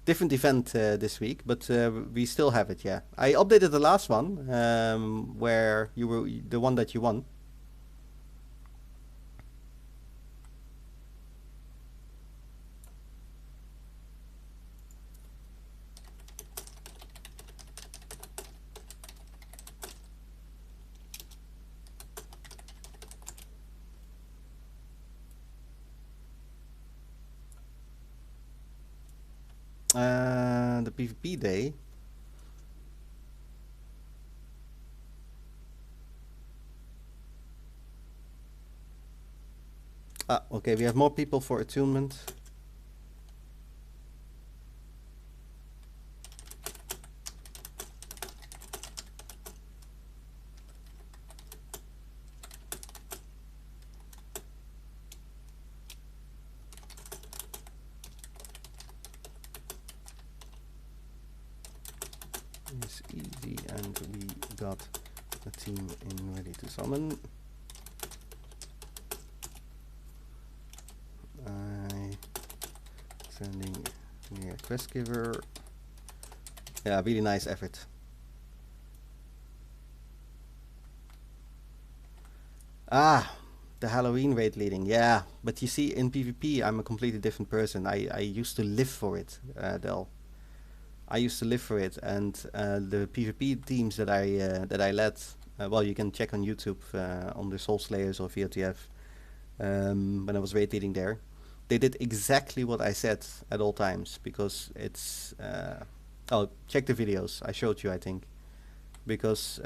different event this week, but we still have it. Yeah, I updated the last one where you were the one that you won. The PvP day. Ah, okay, we have more people for attunement. It's easy, and we got the team in ready to summon. I sending near quest giver. Yeah, really nice effort. Ah, the Halloween raid leading. Yeah, but you see, in PvP, I'm a completely different person. I used to live for it, Del. I used to live for it, and the PvP teams that I led. Well, you can check on YouTube on the Soul Slayers or VOTF when I was raid leading there. They did exactly what I said at all times because it's. Oh, check the videos I showed you. I think because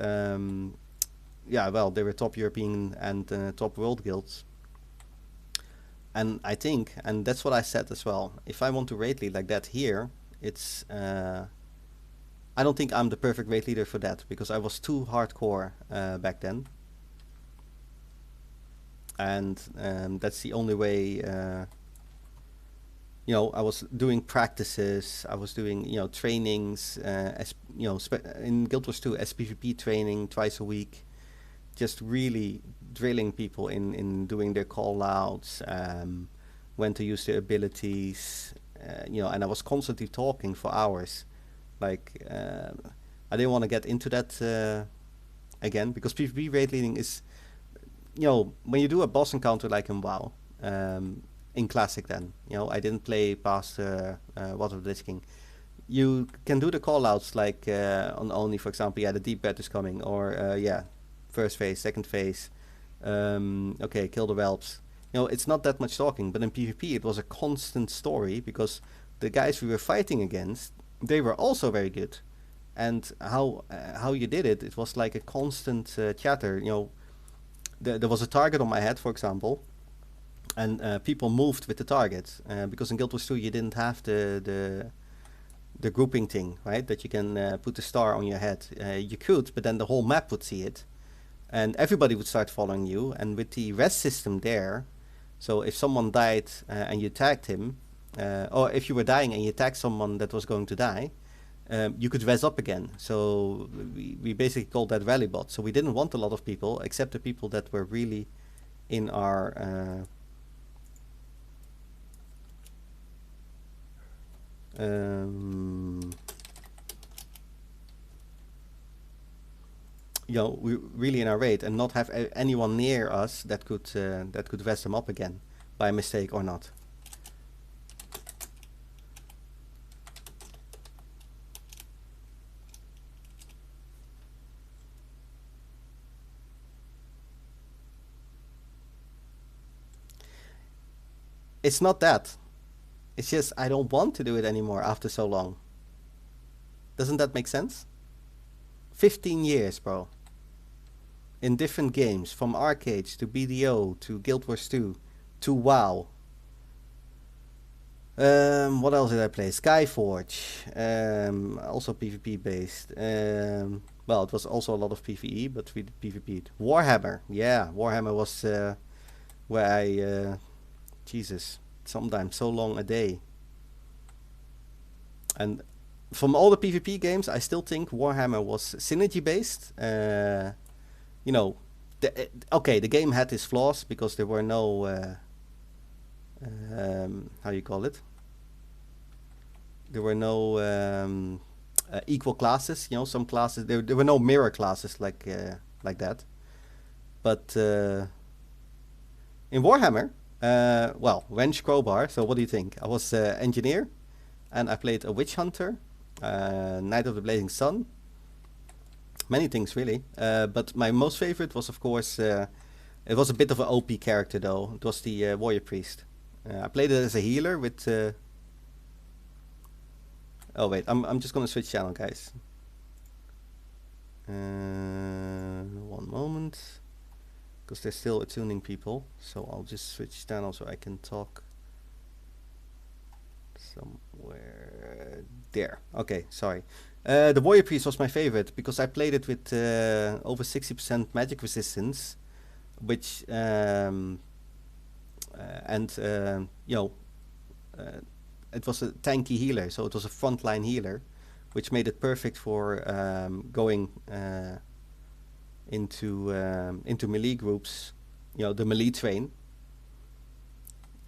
yeah, well, they were top European and top world guilds. And I think, and that's what I said as well. If I want to raid lead like that here, it's. I don't think I'm the perfect raid leader for that because I was too hardcore back then. And that's the only way. You know, I was doing practices. I was doing trainings. In Guild Wars 2, SPVP training twice a week. Just really drilling people in doing their call outs, when to use their abilities, and I was constantly talking for hours. Like, I didn't want to get into that again because PvP raid leading is, when you do a boss encounter like in WoW, in Classic then, I didn't play past What of the Lich King. You can do the call outs like on only, for example, yeah, the deep breath is coming, or yeah, first phase, second phase. Okay, kill the whelps. It's not that much talking, but in PvP it was a constant story because the guys we were fighting against, they were also very good. And how you did it, it was like a constant chatter. There was a target on my head, for example, and people moved with the target because in Guild Wars 2 you didn't have the grouping thing, right? That you can put the star on your head. You could, but then the whole map would see it and everybody would start following you. And with the rest system there, so if someone died and you tagged him, or if you were dying and you tagged someone that was going to die, you could res up again. So we basically called that rally bot. So we didn't want a lot of people, except the people that were really in our we really in our raid, and not have anyone near us that could vest them up again by mistake or not. It's not that. It's just I don't want to do it anymore after so long. Doesn't that make sense? 15 years, bro. In different games, from arcades to BDO to Guild Wars 2 to WoW. What else did I play? Skyforge, also PvP based. Well, it was also a lot of PvE, but we did PvP. Warhammer, yeah, Warhammer was where I, Jesus, sometimes so long a day. And from all the PvP games, I still think Warhammer was synergy based. Okay, the game had its flaws because there were no, how you call it? There were no equal classes. Some classes there were no mirror classes like that. But in Warhammer, well, wrench, crowbar. So what do you think? I was engineer, and I played a witch hunter, Knight of the Blazing Sun. Many things really, but my most favorite was, of course, it was a bit of an OP character though. It was the warrior priest. I played it as a healer with. Oh wait, I'm just gonna switch channel, guys. One moment, because they're still attuning people. So I'll just switch channel so I can talk somewhere there. Okay, sorry. The Warrior Priest was my favorite because I played it with over 60% magic resistance, which you know, it was a tanky healer, so it was a frontline healer, which made it perfect for going into melee groups, you know, the melee train.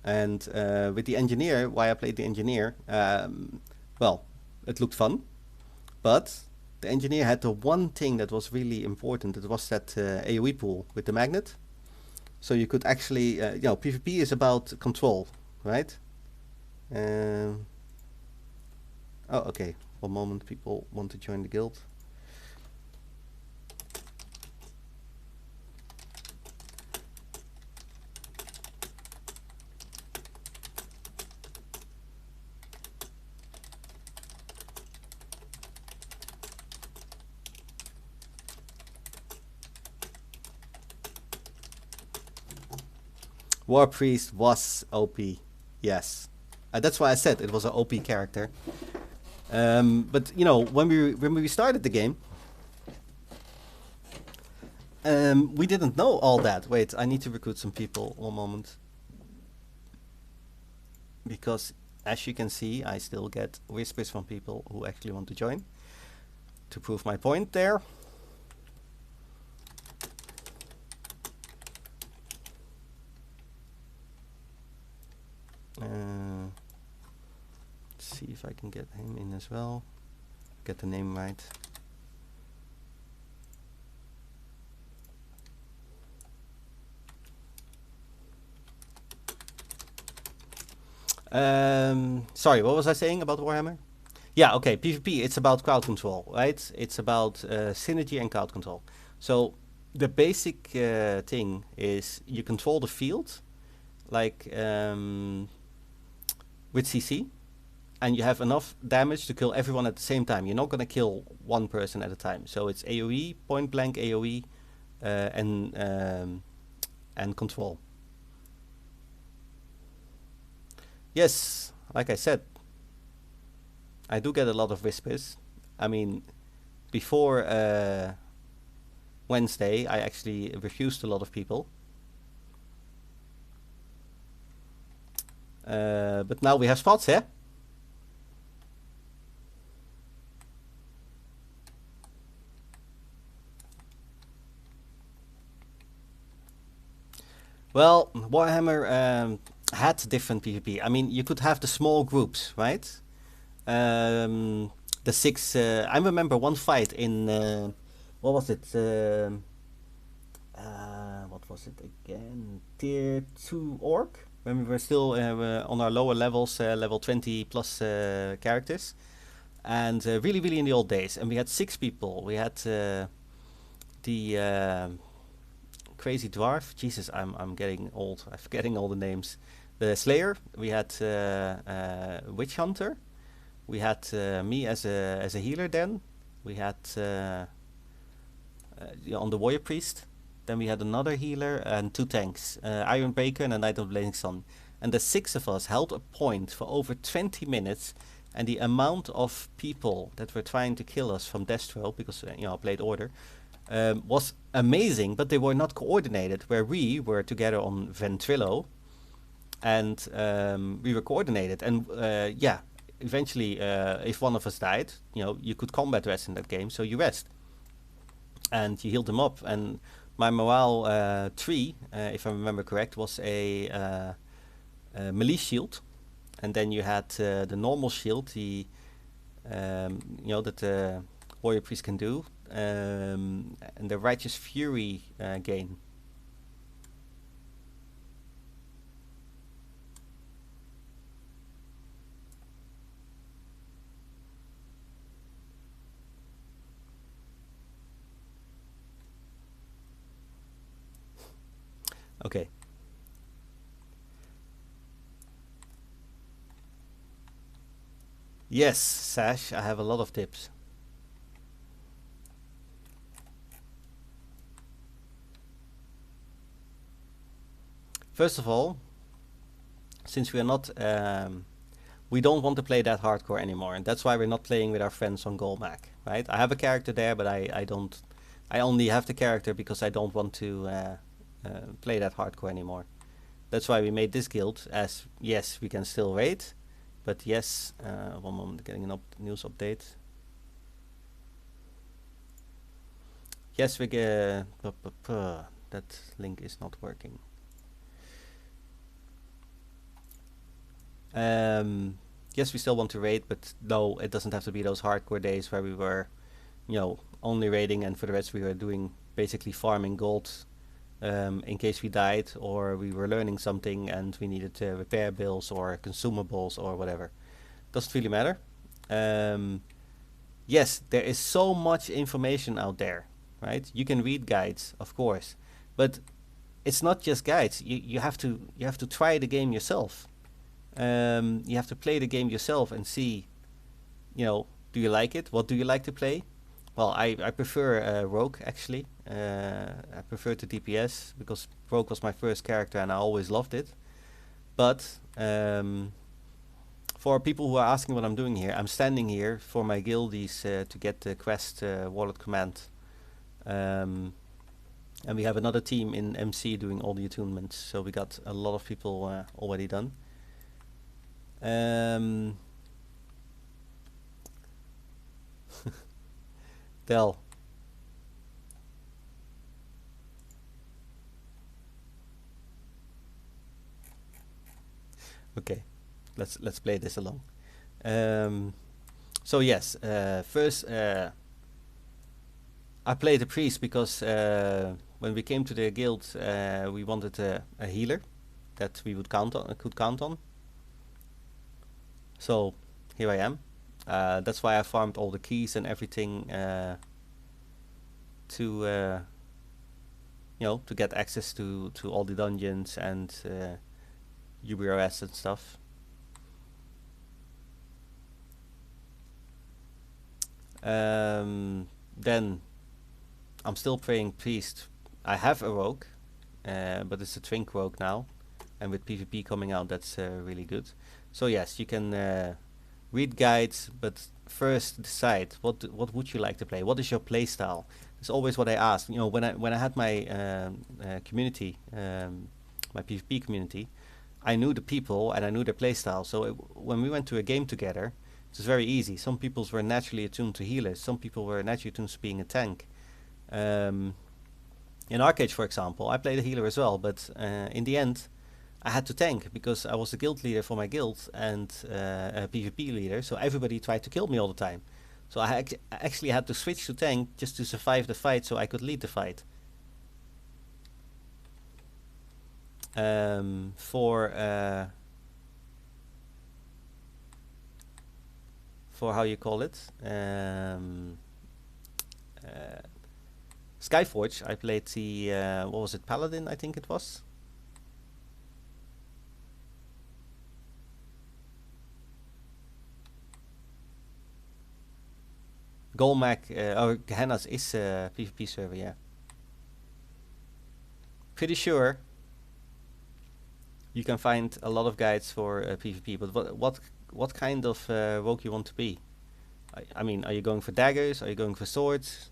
And with the engineer, why I played the engineer, well, it looked fun, but the engineer had the one thing that was really important. It was that AoE pool with the magnet. So you could actually, you know, PvP is about control, right? Oh, okay. One moment, people want to join the guild. War Priest was OP, yes. That's why I said it was an OP character. But you know, when we started the game, we didn't know all that. Wait, I need to recruit some people. One moment, because as you can see, I still get whispers from people who actually want to join. To prove my point there. Let's see if I can get him in as well. Get the name right. Sorry, what was I saying about Warhammer? Yeah, okay, PvP, it's about crowd control, right? It's about synergy and crowd control. So the basic thing is you control the field, like with CC, and you have enough damage to kill everyone at the same time. You're not going to kill one person at a time. So it's AoE, point blank AoE, and control. Yes, like I said, I do get a lot of whispers. I mean, before Wednesday, I actually refused a lot of people. But now we have spots, yeah? Well, Warhammer had different PvP. I mean, you could have the small groups, right? The six. I remember one fight in what was it? What was it again? Tier 2 Orc. When we were still on our lower levels, level 20 plus characters, and really, really in the old days. And we had 6 people. We had the crazy dwarf. Jesus, I'm getting old. I'm forgetting all the names. The Slayer. We had Witch Hunter. We had me as a healer. Then we had on the Warrior Priest. Then we had another healer and 2 tanks, Iron Baker and a Knight of Blazing Sun. And the 6 of us held a point for over 20 minutes. And the amount of people that were trying to kill us from Destro, because you know I played Order, was amazing, but they were not coordinated. Where we were together on Ventrilo, and we were coordinated. And yeah, eventually, if one of us died, you know, you could combat rest in that game, so you rest and you healed them up. And my morale 3, if I remember correct, was a melee shield, and then you had the normal shield, the you know that the warrior priest can do, and the righteous fury gain. Okay. Yes, Sash, I have a lot of tips. First of all, since we are not, we don't want to play that hardcore anymore, and that's why we're not playing with our friends on Golmac, right? I have a character there, but I don't, I only have the character because I don't want to play that hardcore anymore. That's why we made this guild, as yes, we can still raid, but yes, one moment, getting an news update. Yes, we get, that link is not working. Yes, we still want to raid, but no, it doesn't have to be those hardcore days where we were, only raiding, and for the rest we were doing basically farming gold in case we died or we were learning something and we needed to repair bills or consumables or whatever. Doesn't really matter. Yes, there is so much information out there, right? You can read guides, of course, but it's not just guides. You have to try the game yourself. You have to play the game yourself and see, do you like it? What do you like to play? Well, I prefer Rogue actually. I prefer to DPS because Rogue was my first character and I always loved it. But for people who are asking what I'm doing here, I'm standing here for my guildies to get the quest Warlord Command. And we have another team in MC doing all the attunements, so we got a lot of people already done. Del. Okay, let's play this along. So yes, first I played the priest because when we came to the guild, we wanted a healer that we would could count on. So here I am. That's why I farmed all the keys and everything to to get access to all the dungeons and UBRS and stuff. Then I'm still playing priest. I have a rogue, but it's a twink rogue now, and with PvP coming out, that's really good. So yes, you can read guides, but first decide what would you like to play. What is your play style? It's always what I ask. When I had my community, my PvP community, I knew the people and I knew their play style. So when we went to a game together, it was very easy. Some people were naturally attuned to healers. Some people were naturally attuned to being a tank. In Arcade, for example, I played a healer as well, but in the end, I had to tank because I was the guild leader for my guild and a PvP leader, so everybody tried to kill me all the time. So I actually had to switch to tank just to survive the fight so I could lead the fight. For how you call it, Skyforge, I played the what was it, Paladin, I think it was. Golmac or Gehenna's is a PvP server, yeah. Pretty sure you can find a lot of guides for PvP, but what kind of rogue you want to be? I mean, are you going for daggers? Are you going for swords?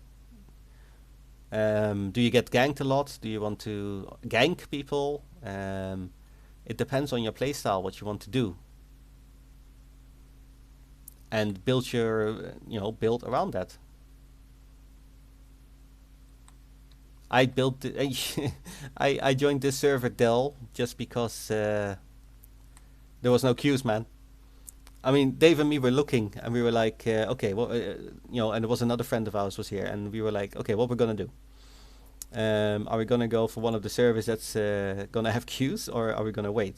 Do you get ganked a lot? Do you want to gank people? It depends on your playstyle, what you want to do, and build your build around that. I built I joined this server Dell just because there was no queues, man. I mean, Dave and me were looking, and we were like, okay, well, and there was another friend of ours was here, and we were like, okay, what we're gonna do? Are we gonna go for one of the servers that's gonna have queues, or are we gonna wait?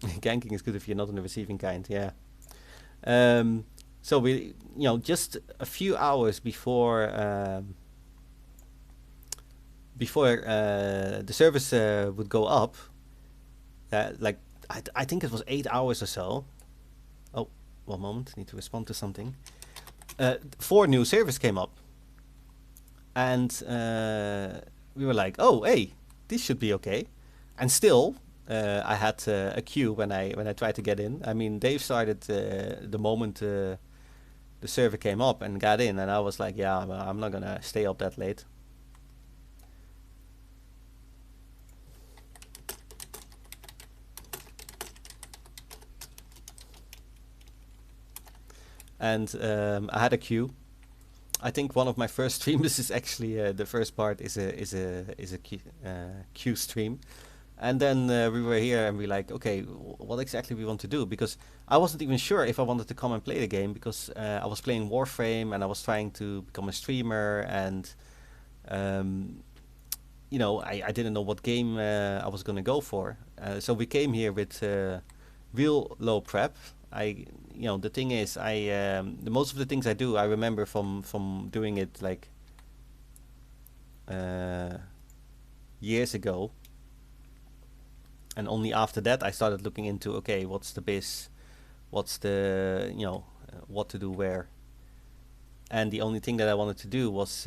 Ganking is good if you're not on the receiving kind, yeah. So we, just a few hours before the service would go up, like I think it was 8 hours or so. Oh, one moment, need to respond to something. 4 new servers came up, and we were like, oh, hey, this should be okay. And still, I had a queue when I tried to get in. I mean, Dave started the moment the server came up and got in, and I was like, yeah, well, I'm not gonna stay up that late. And I had a queue. I think one of my first streams is actually the first part is a queue stream. And then we were here and we like, okay, what exactly we want to do? Because I wasn't even sure if I wanted to come and play the game because I was playing Warframe and I was trying to become a streamer and um, I didn't know what game I was gonna go for. So we came here with real low prep. The thing is, the most of the things I do, I remember from doing it like uh, years ago, and only after that I started looking into okay, what's the biz, what's the what to do where, and the only thing that I wanted to do was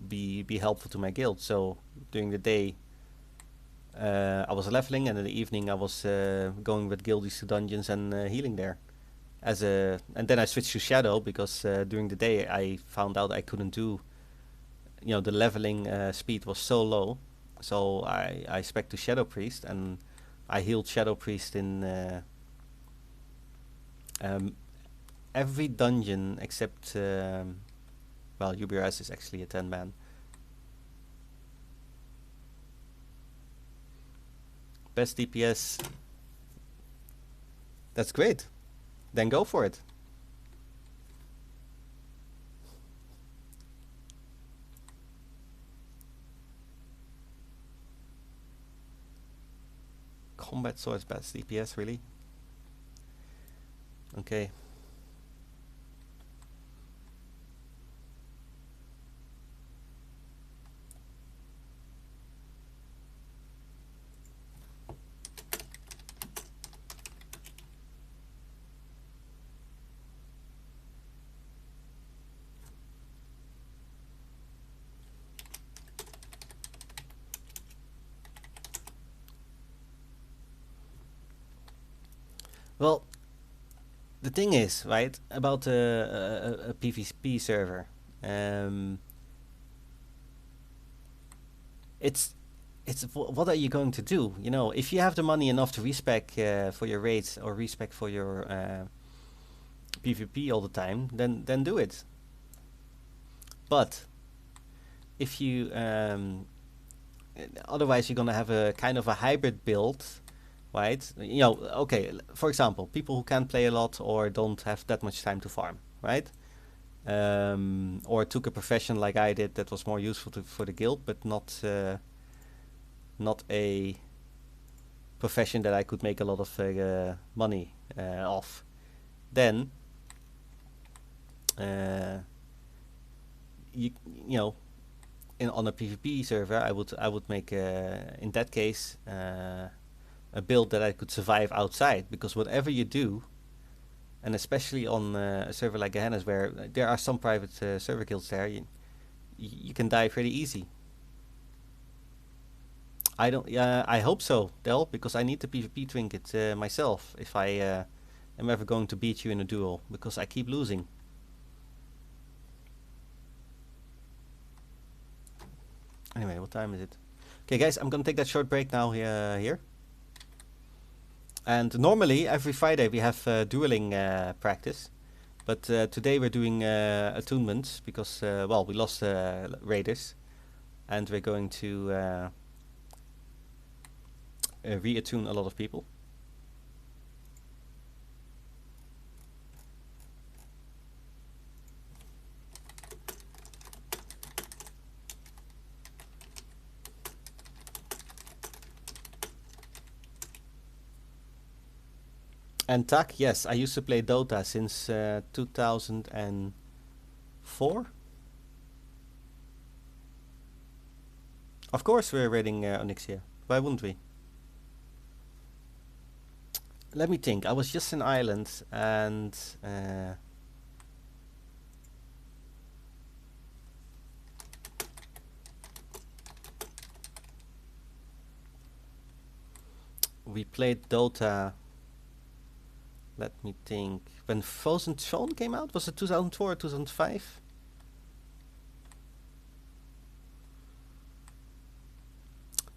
be helpful to my guild. So during the day I was leveling, and in the evening I was going with guildies to dungeons and healing there. And then I switched to Shadow because during the day I found out I couldn't do, the leveling speed was so low, so I spec to Shadow Priest and I healed Shadow Priest in um, every dungeon except well, UBRS is actually a 10-man. Best DPS. That's great. Then go for it. Combat Swords best DPS, really? Okay. Well, the thing is, right, about a PvP server, um, it's what are you going to do? If you have the money enough to respec for your raids or respec for your PvP all the time, then do it. But if you otherwise you're gonna have a kind of a hybrid build, right? Okay, for example, people who can't play a lot or don't have that much time to farm, right? Or took a profession like I did that was more useful for the guild, but not a profession that I could make a lot of money off. Then you you know on a PvP server, I would make in that case a build that I could survive outside, because whatever you do, and especially on a server like Gehenna's where there are some private server guilds there, you can die pretty easy. I don't. I hope so, Del, because I need the PvP trinket myself if I am ever going to beat you in a duel, because I keep losing. Anyway, what time is it? Okay, guys, I'm gonna take that short break now here. And normally every Friday we have dueling practice, but today we're doing attunements because well, we lost raiders, and we're going to re-attune a lot of people. And Tak, yes, I used to play Dota since 2004. Of course we're raiding Onyxia. Why wouldn't we? let me think. I was just in Ireland and we played Dota. Let me think. When Frozen Throne came out, was it 2004 or 2005?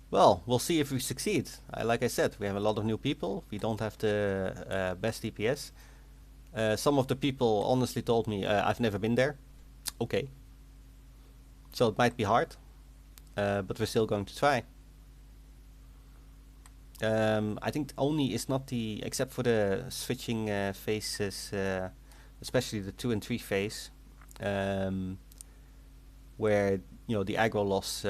Well, we'll see if we succeed. Like I said, we have a lot of new people. We don't have the best DPS. Some of the people honestly told me, I've never been there. Okay. So it might be hard, but we're still going to try. I think only is not the, except for the switching phases, especially the 2 and 3 phase, where the aggro loss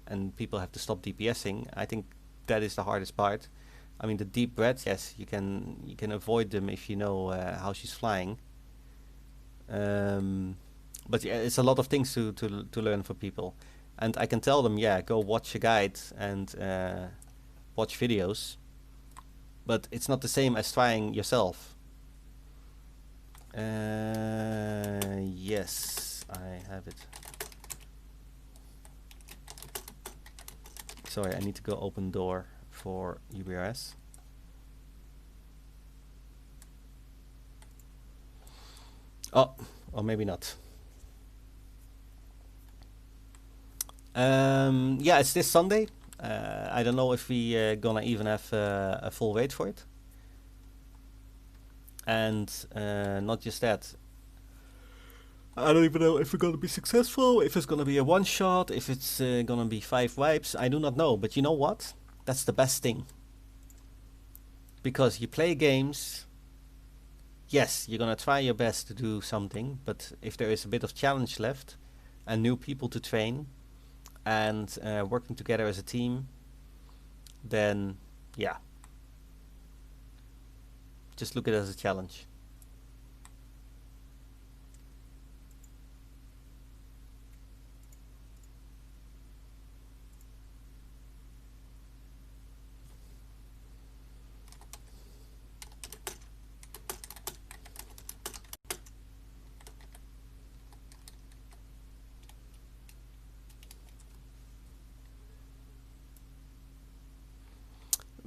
and people have to stop DPSing. I think that is the hardest part. I mean, the deep breaths, yes, you can avoid them if you know how she's flying. But yeah, it's a lot of things to learn for people, and I can tell them, yeah, go watch a guide and watch videos, but it's not the same as trying yourself. Yes, I have it. Sorry, I need to go open door for UBRS. Oh, or maybe not. Yeah, it's this Sunday. I don't know if we gonna even have a full rate for it. And not just that, I don't even know if we're gonna be successful, if it's gonna be a one shot, if it's gonna be 5 wipes. I do not know, but you know what? That's the best thing. Because you play games, yes, you're gonna try your best to do something, but if there is a bit of challenge left and new people to train and working together as a team, then yeah, just look at it as a challenge.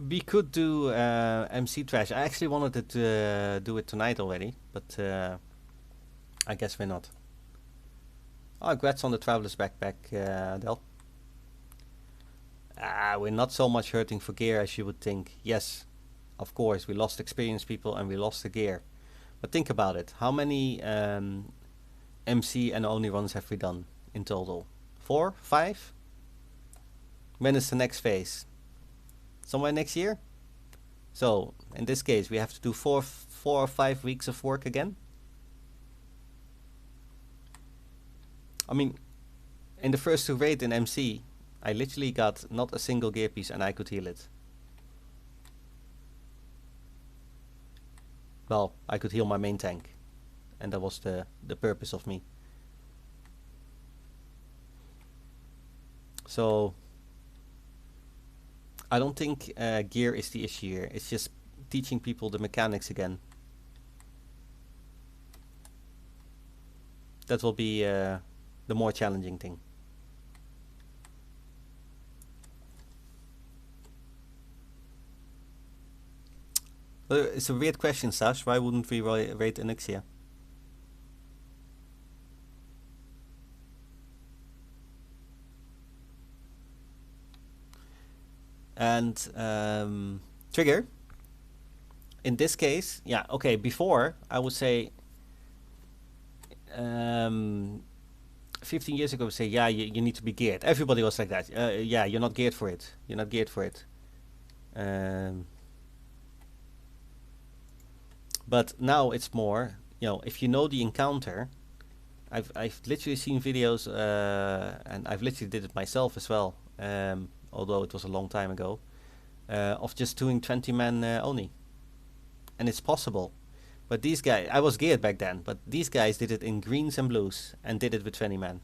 We could do MC Trash. I actually wanted to do it tonight already, but I guess we're not. Oh, congrats on the Traveler's Backpack, Del. We're not so much hurting for gear as you would think. Yes, of course, we lost experienced people and we lost the gear. But think about it. How many MC and Oni runs have we done in total? 4? 5? When is the next phase? Somewhere next year? So, in this case, we have to do 4 or 5 weeks of work again? I mean, in the first 2 raid in MC, I literally got not a single gear piece and I could heal it. Well, I could heal my main tank. And that was the purpose of me. So, I don't think gear is the issue here. It's just teaching people the mechanics again. That will be the more challenging thing. It's a weird question, Sash. Why wouldn't we rate Onyxia? And Trigger, in this case, yeah, okay, before I would say 15 years ago, I would say, yeah, you need to be geared. Everybody was like that. Yeah, you're not geared for it. You're not geared for it. But now it's more, if you know the encounter, I've literally seen videos, and I've literally did it myself as well, although it was a long time ago, of just doing 20 men only. And it's possible. But these guys, I was geared back then, but these guys did it in greens and blues and did it with 20 men.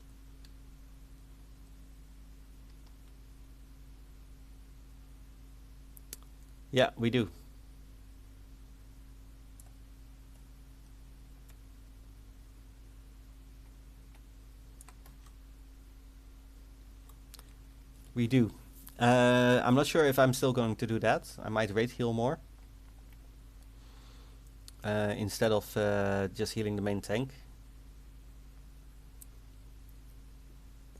Yeah, we do. We do. I'm not sure if I'm still going to do that. I might rate heal more instead of just healing the main tank.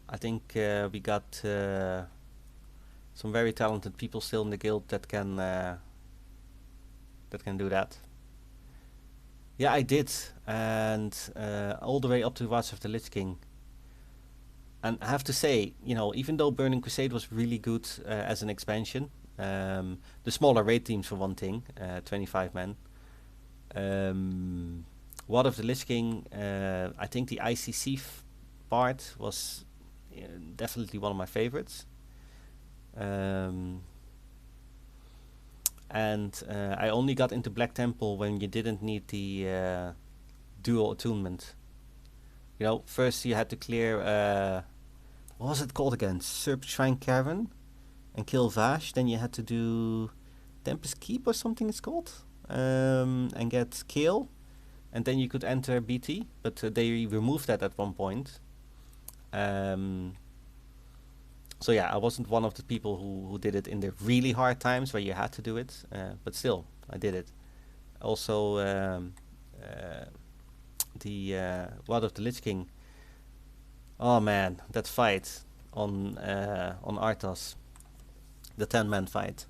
I think we got some very talented people still in the guild that can do that. Yeah, I did, and all the way up to Wrath of the Lich King. And I have to say, you know, even though Burning Crusade was really good as an expansion, the smaller raid teams for one thing, 25 men. World of the Lich King, I think the ICC part was definitely one of my favorites. And I only got into Black Temple when you didn't need the dual attunement. You know, first you had to clear, what was it called again? Serpentine Cavern and kill Vash. Then you had to do Tempest Keep or something it's called. And get Kale. And then you could enter BT, but they removed that at one point. So yeah, I wasn't one of the people who did it in the really hard times where you had to do it, but still, I did it. Also, the World of the Lich King. Oh man, that fight on Arthas, the 10-man fight.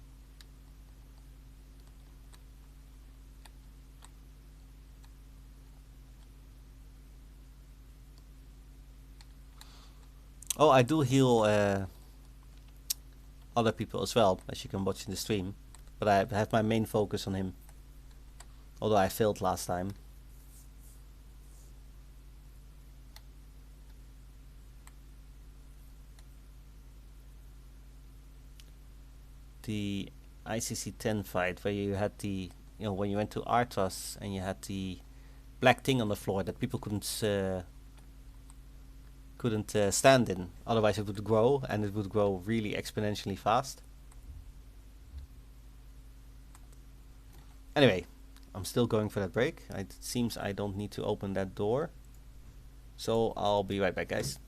Oh, I do heal other people as well, as you can watch in the stream, but I have my main focus on him. Although I failed last time. The ICC 10 fight where you had the, you know, when you went to Arthas and you had the black thing on the floor that people couldn't stand in. Otherwise, it would grow, and it would grow really exponentially fast. Anyway, I'm still going for that break. It seems I don't need to open that door. So I'll be right back, guys.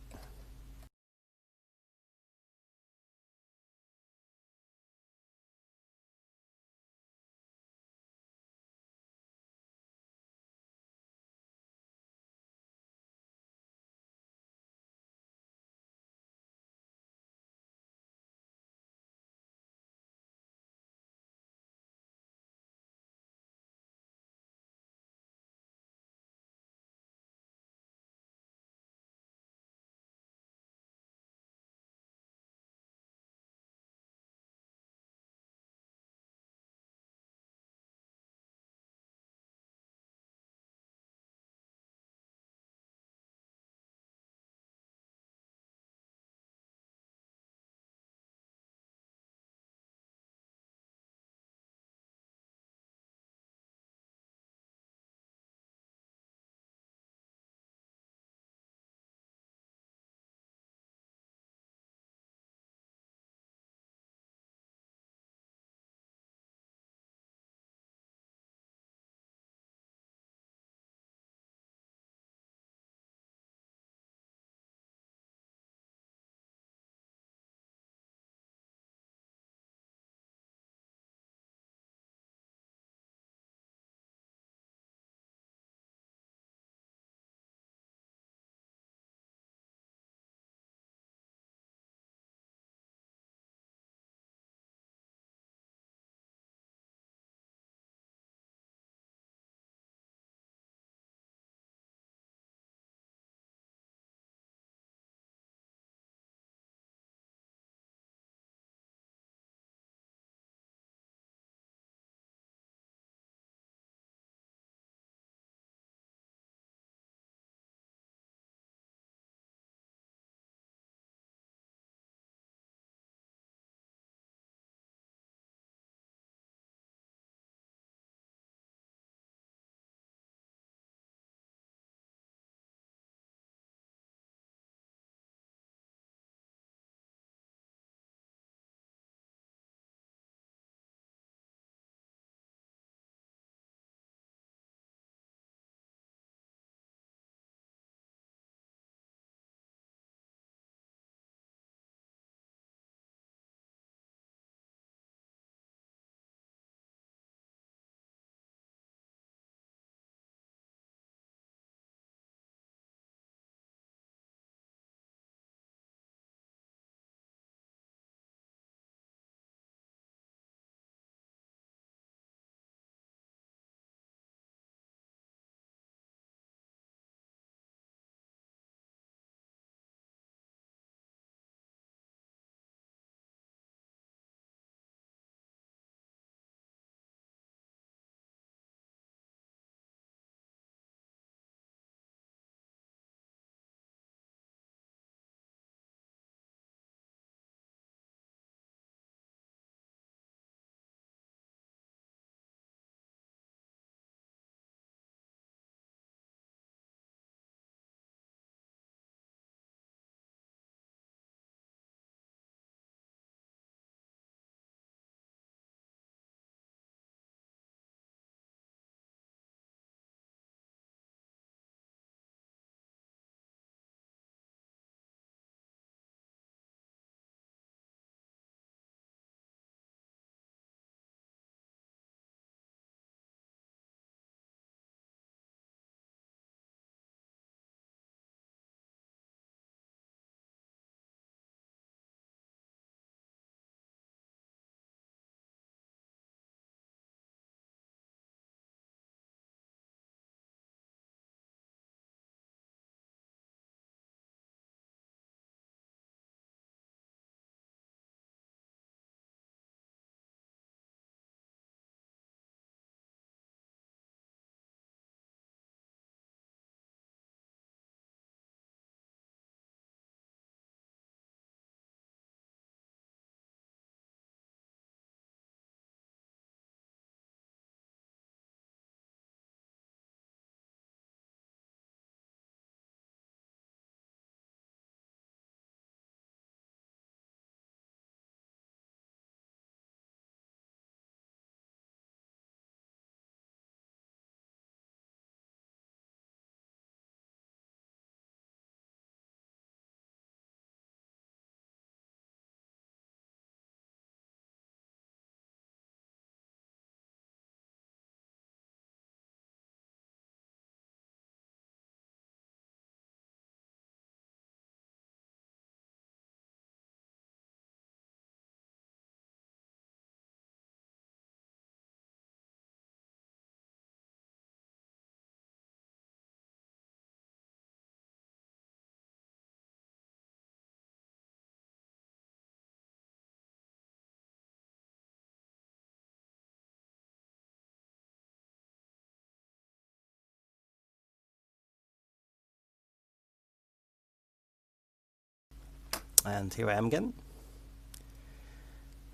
And here I am again.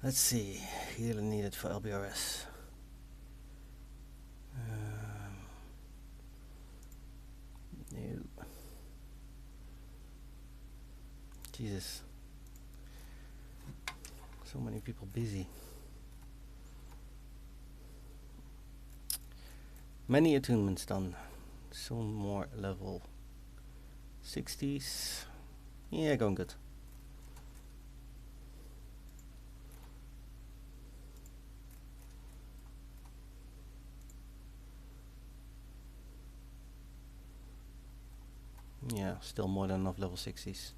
Let's see, healer needed for LBRS. No. Jesus. So many people busy. Many attunements done. Some more level 60s. Yeah, going good. Yeah, still more than enough level 60s.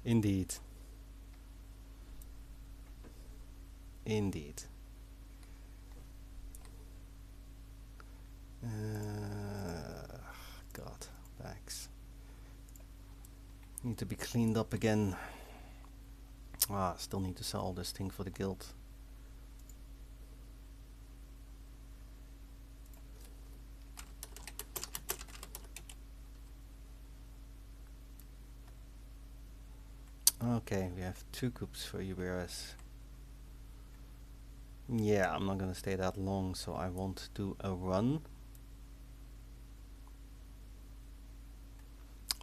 Indeed. Indeed. God, bags. Need to be cleaned up again. Still need to sell all this thing for the guild. Okay, we have 2 groups for UBRS. Yeah, I'm not gonna stay that long, so I won't do a run.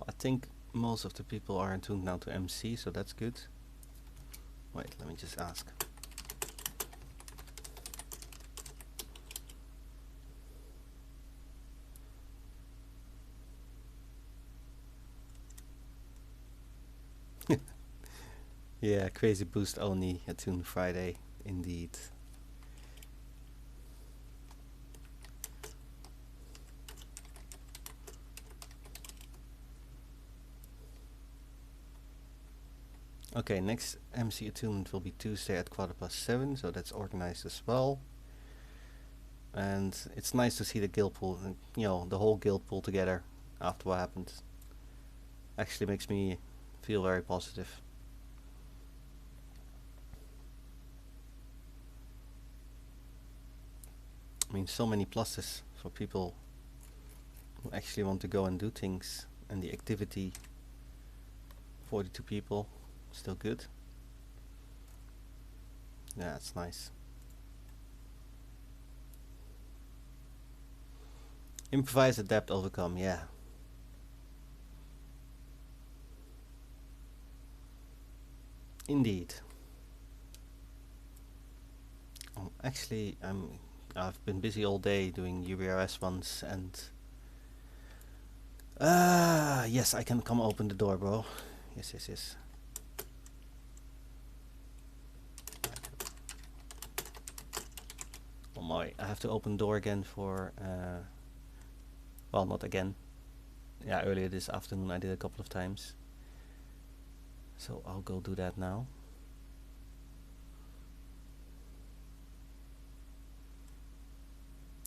I think most of the people are attuned now to MC, so that's good. Wait, let me just ask. Yeah, crazy boost only attune Friday, indeed. Okay, next MC attunement will be Tuesday at 7:15, so that's organized as well. And it's nice to see the guild pool, you know, the whole guild pool together after what happened. Actually makes me feel very positive. I mean, so many pluses for people who actually want to go and do things, and the activity, 42 people, still good. Yeah, it's nice. Improvise, adapt, overcome, yeah. Indeed. Actually, I've been busy all day doing UBRS ones, and yes, I can come open the door, bro. Yes. Oh my, I have to open the door again for well, not again. Yeah, earlier this afternoon I did a couple of times. So I'll go do that now.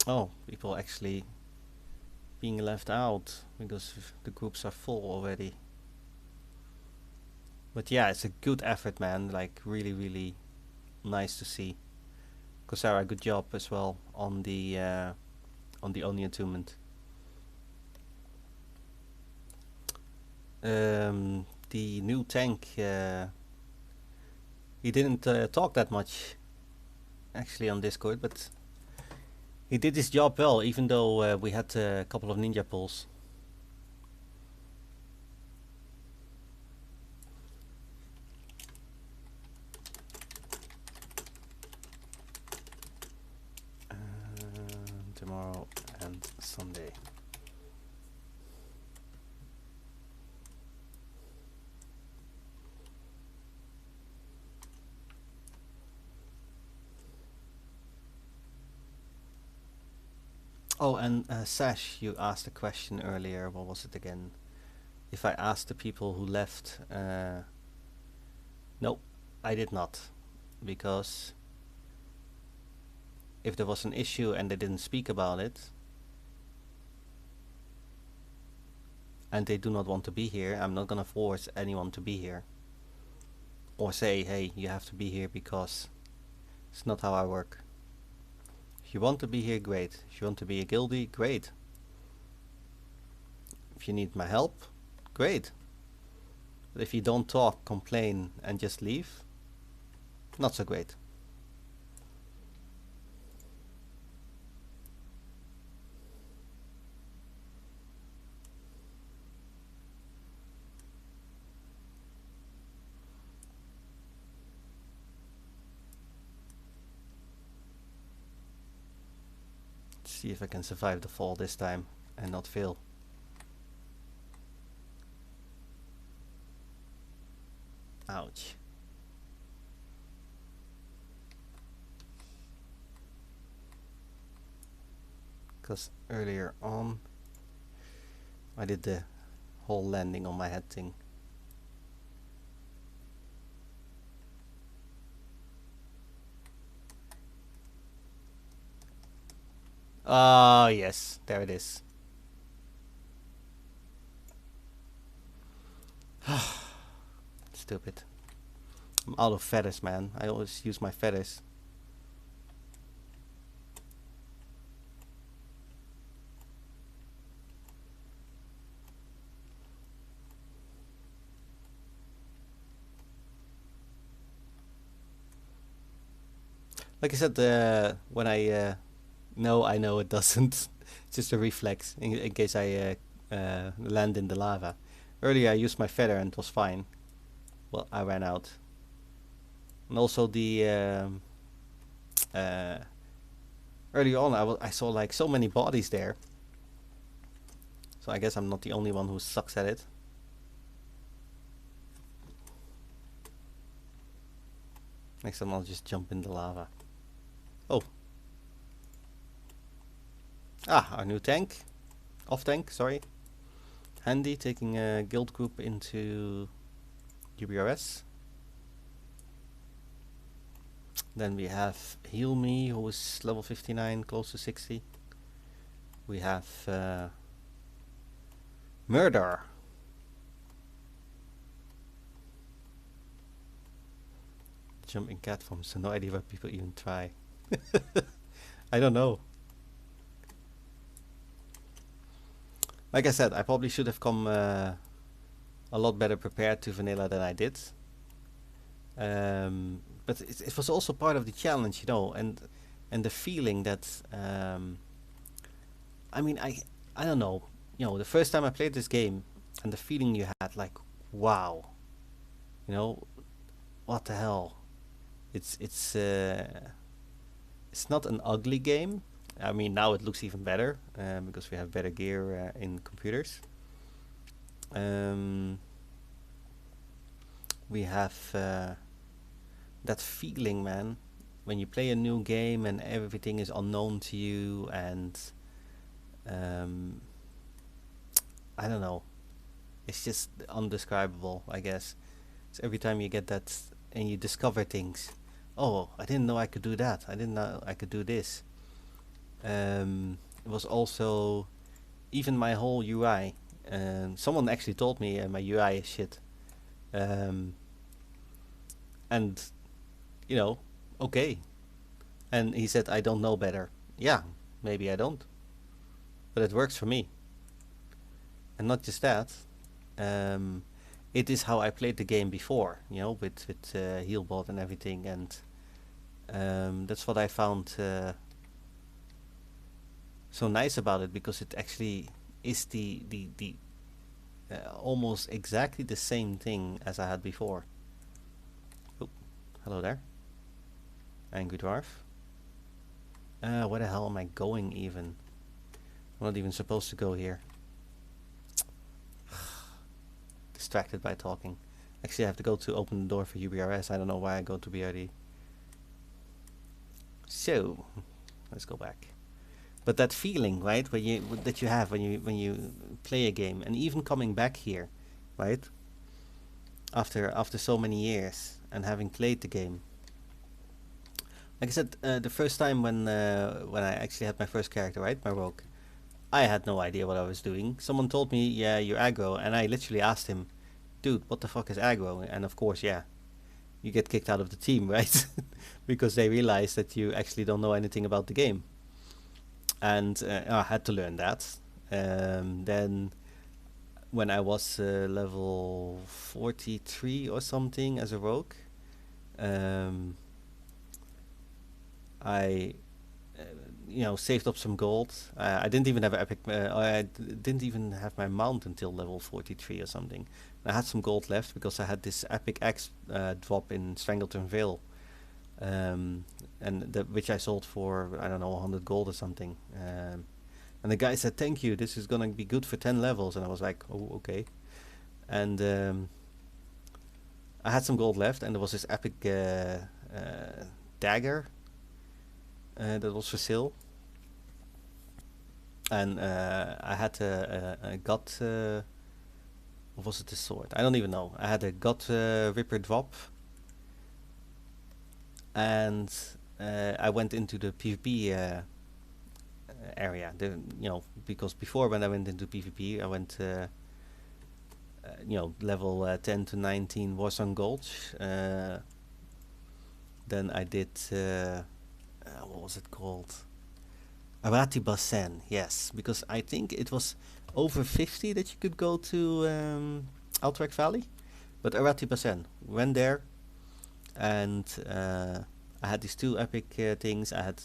Oh, people actually being left out because the groups are full already. But yeah, it's a good effort, man. Like really nice to see. Kosara, good job as well on the Oni attunement. The new tank, he didn't talk that much actually on Discord, but he did his job well, even though we had a couple of ninja pulls. Tomorrow and Sunday. Oh, and Sash, you asked a question earlier. What was it again? If I asked the people who left, no, I did not, because if there was an issue and they didn't speak about it, and they do not want to be here, I'm not gonna force anyone to be here, or say, hey, you have to be here, because it's not how I work. If you want to be here, great. If you want to be a guildie, great. If you need my help, great. But if you don't talk, complain, and just leave, not so great. See if I can survive the fall this time and not fail. Ouch. Because earlier on I did the whole landing on my head thing. Ah, yes, there it is. Stupid. I'm out of feathers, man. I always use my feathers. Like I said, when I know it doesn't. It's just a reflex in case I land in the lava. Earlier I used my feather and it was fine. Well, I ran out. And also the early on I saw like so many bodies there. So I guess I'm not the only one who sucks at it. Next time I'll just jump in the lava. Oh. Ah, our new tank. Off tank, sorry. Handy, taking a guild group into UBRS. Then we have Heal Me, who is level 59, close to 60. We have Murder. Jumping cat forms, so no idea why people even try. I don't know. Like I said, I probably should have come a lot better prepared to vanilla than I did. But it was also part of the challenge, you know, and the feeling that I mean, I don't know, you know, the first time I played this game and the feeling you had, like, wow, you know, what the hell? It's not an ugly game. I mean, now it looks even better because we have better gear in computers. We have that feeling, man, when you play a new game and everything is unknown to you, and I don't know, it's just undescribable, I guess. So every time you get that and you discover things, oh, I didn't know I could do that, I didn't know I could do this. It was also even my whole UI. Someone actually told me my UI is shit. And you know, okay. And he said I don't know better. Yeah, maybe I don't, but it works for me. And not just that, it is how I played the game before, you know, with Healbot and everything, and that's what I found so nice about it, because it actually is the almost exactly the same thing as I had before. Oh, hello there, angry dwarf. Where the hell am I going even? I'm not even supposed to go here. Distracted by talking. Actually, I have to go to open the door for UBRS. I don't know why I go to BRD. So, let's go back. But that feeling, right, that you have when you play a game, and even coming back here, right, after so many years and having played the game. Like I said, the first time when I actually had my first character, right, my rogue, I had no idea what I was doing. Someone told me, yeah, you're aggro, and I literally asked him, dude, what the fuck is aggro? And of course, yeah, you get kicked out of the team, right? Because they realize that you actually don't know anything about the game. and I had to learn that. Then when I was level 43 or something as a rogue, um, I saved up some gold. I didn't even have epic. Didn't even have my mount until level 43 or something. I had some gold left because I had this epic axe drop in Strangleton Vale, and which I sold for, I don't know, 100 gold or something. And the guy said, "Thank you. This is gonna be good for 10 levels." And I was like, "Oh, okay." And I had some gold left, and there was this epic dagger that was for sale. And I had a god. Or was it a sword? I don't even know. I had a god ripper drop, and I went into the PvP area. Because before, when I went into PvP, I went level 10 to 19 Warsong Gulch. Then I did what was it called? Arati Basen, yes, because I think it was over 50 that you could go to Alterac Valley. But Arati Basen, went there, and I had these two epic things. I had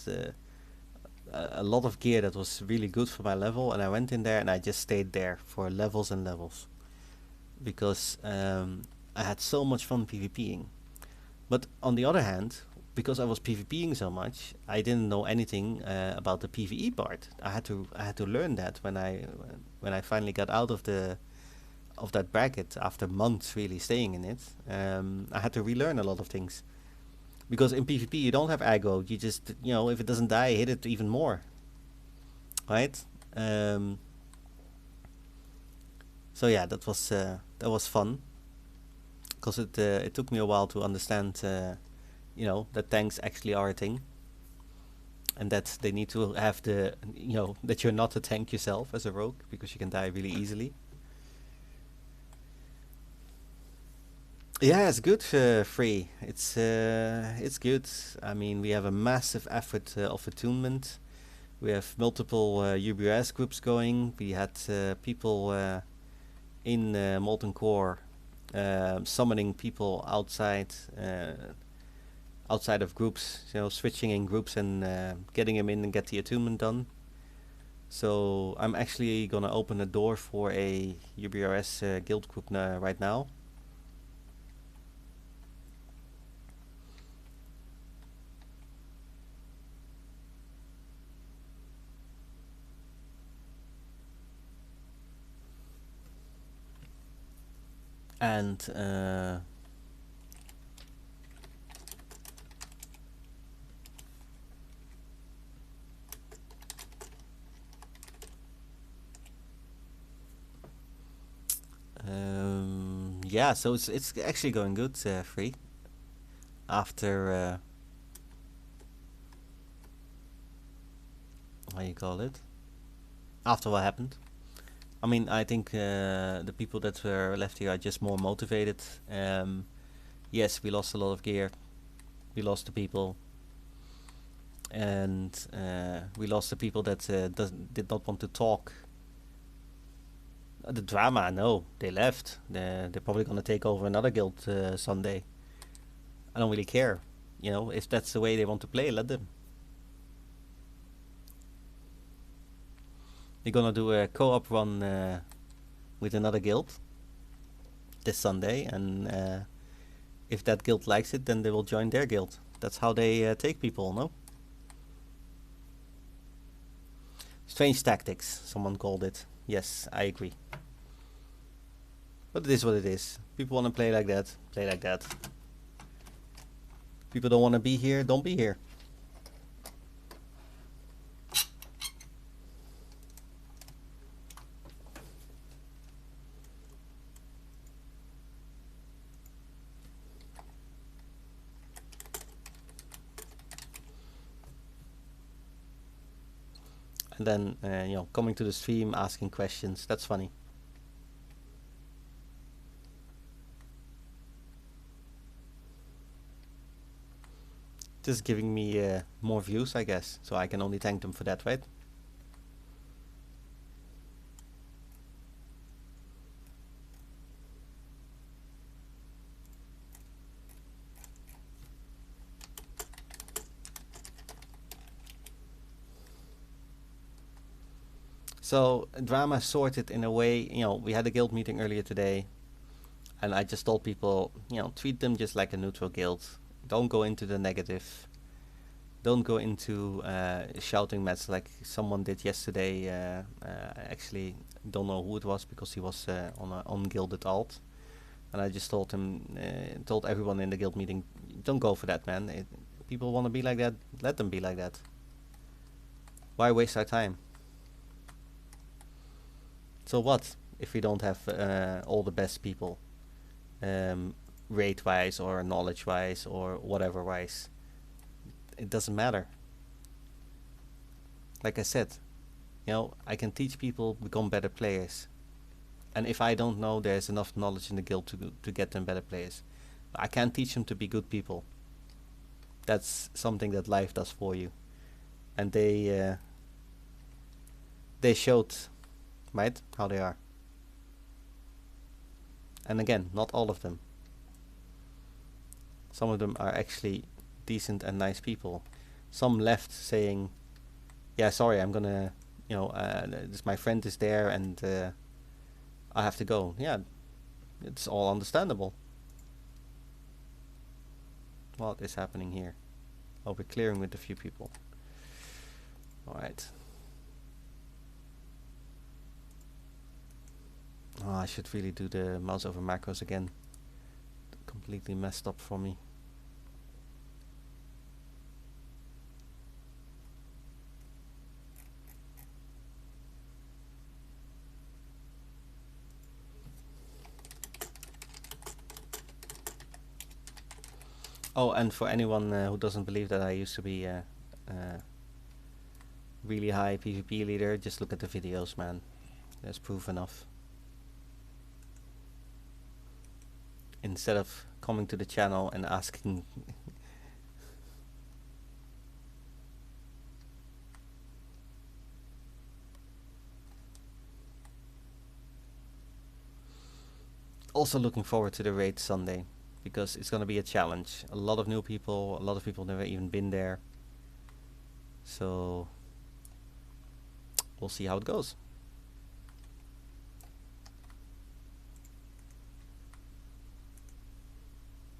a lot of gear that was really good for my level, and I went in there and I just stayed there for levels and levels. Because I had so much fun PvPing. But on the other hand, because I was PvPing so much, I didn't know anything about the PvE part. I had to learn that when I finally got out of that bracket after months really staying in it. I had to relearn a lot of things, because in PvP you don't have aggro. You just if it doesn't die, hit it even more, right? So yeah, that was fun, because it took me a while to understand that tanks actually are a thing, and that they need to have that you're not a tank yourself as a rogue, because you can die really easily. Yeah, it's good, free. It's good. I mean, we have a massive effort of attunement. We have multiple UBS groups going. We had people in Molten Core summoning people outside of groups, switching in groups and getting them in and get the attunement done. So I'm actually gonna open a door for a UBRS guild group right now. And yeah, so it's actually going good, free. After how you call it? After what happened? I mean, I think the people that were left here are just more motivated. Yes, we lost a lot of gear. We lost the people, and we lost the people that did not want to talk. The drama, no, they left. They're probably gonna take over another guild someday. I don't really care. If that's the way they want to play, let them. They're gonna do a co-op run with another guild this Sunday, and if that guild likes it, then they will join their guild. That's how they take people, no? Strange tactics, someone called it. Yes, I agree. But it is what it is. People want to play like that. Play like that. People don't want to be here. Don't be here. And then, coming to the stream, asking questions. That's funny. Just giving me more views, I guess. So I can only thank them for that, right? So drama sorted in a way, we had a guild meeting earlier today, and I just told people, treat them just like a neutral guild. Don't go into the negative. Don't go into shouting match like someone did yesterday. I actually don't know who it was because he was on an ungilded alt. And I just told everyone in the guild meeting, don't go for that, man. People want to be like that, let them be like that. Why waste our time? So what if we don't have all the best people, rate-wise or knowledge-wise or whatever-wise? It doesn't matter. Like I said, I can teach people become better players. And if I don't know there's enough knowledge in the guild to get them better players, I can't teach them to be good people. That's something that life does for you. And they showed, right, how they are. And again, not all of them. Some of them are actually decent and nice people. Some left saying, yeah, sorry, I'm gonna, my friend is there and I have to go. Yeah, it's all understandable. What is happening here? Oh, we're clearing with a few people. Alright. Oh, I should really do the mouse over macros again. Completely messed up for me. Oh, and for anyone who doesn't believe that I used to be a really high PvP leader, just look at the videos, man. There's proof enough. Instead of coming to the channel and asking also looking forward to the raid Sunday, because it's gonna be a challenge. A lot of new people, a lot of people never even been there. So we'll see how it goes.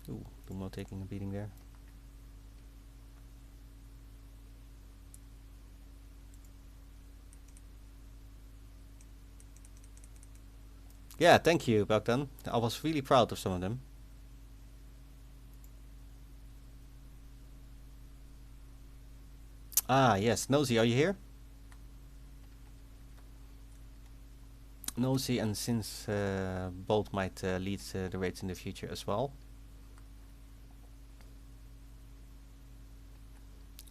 Ooh, Dumo taking a beating there. Yeah, thank you, Bogdan. I was really proud of some of them. Ah, yes. Nosy, are you here? Nosy and Sins both might lead the raids in the future as well.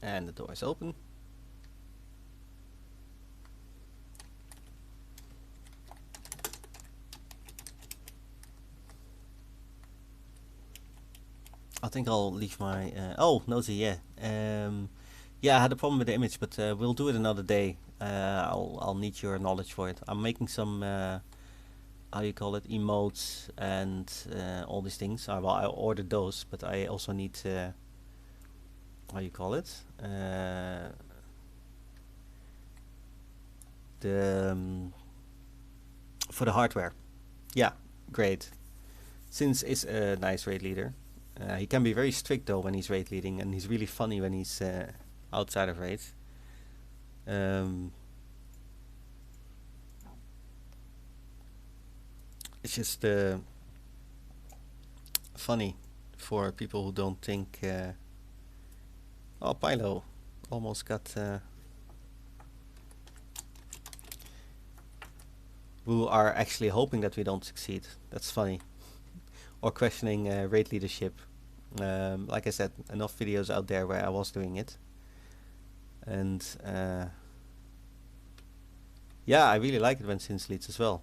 And the door is open. I think I'll leave my... oh, Nosy, yeah. Yeah, I had a problem with the image, but we'll do it another day. I'll need your knowledge for it. I'm making some... how you call it? Emotes and all these things. Well, I ordered those, but I also need... how you call it? For the hardware. Yeah, great. Since is a nice raid leader. He can be very strict though when he's raid leading, and he's really funny when he's outside of raids. It's just funny for people who don't think. Oh, Pilo almost got. Who are actually hoping that we don't succeed. That's funny. Or questioning raid leadership. Like I said, enough videos out there where I was doing it. And yeah, I really like it when Sins leads as well.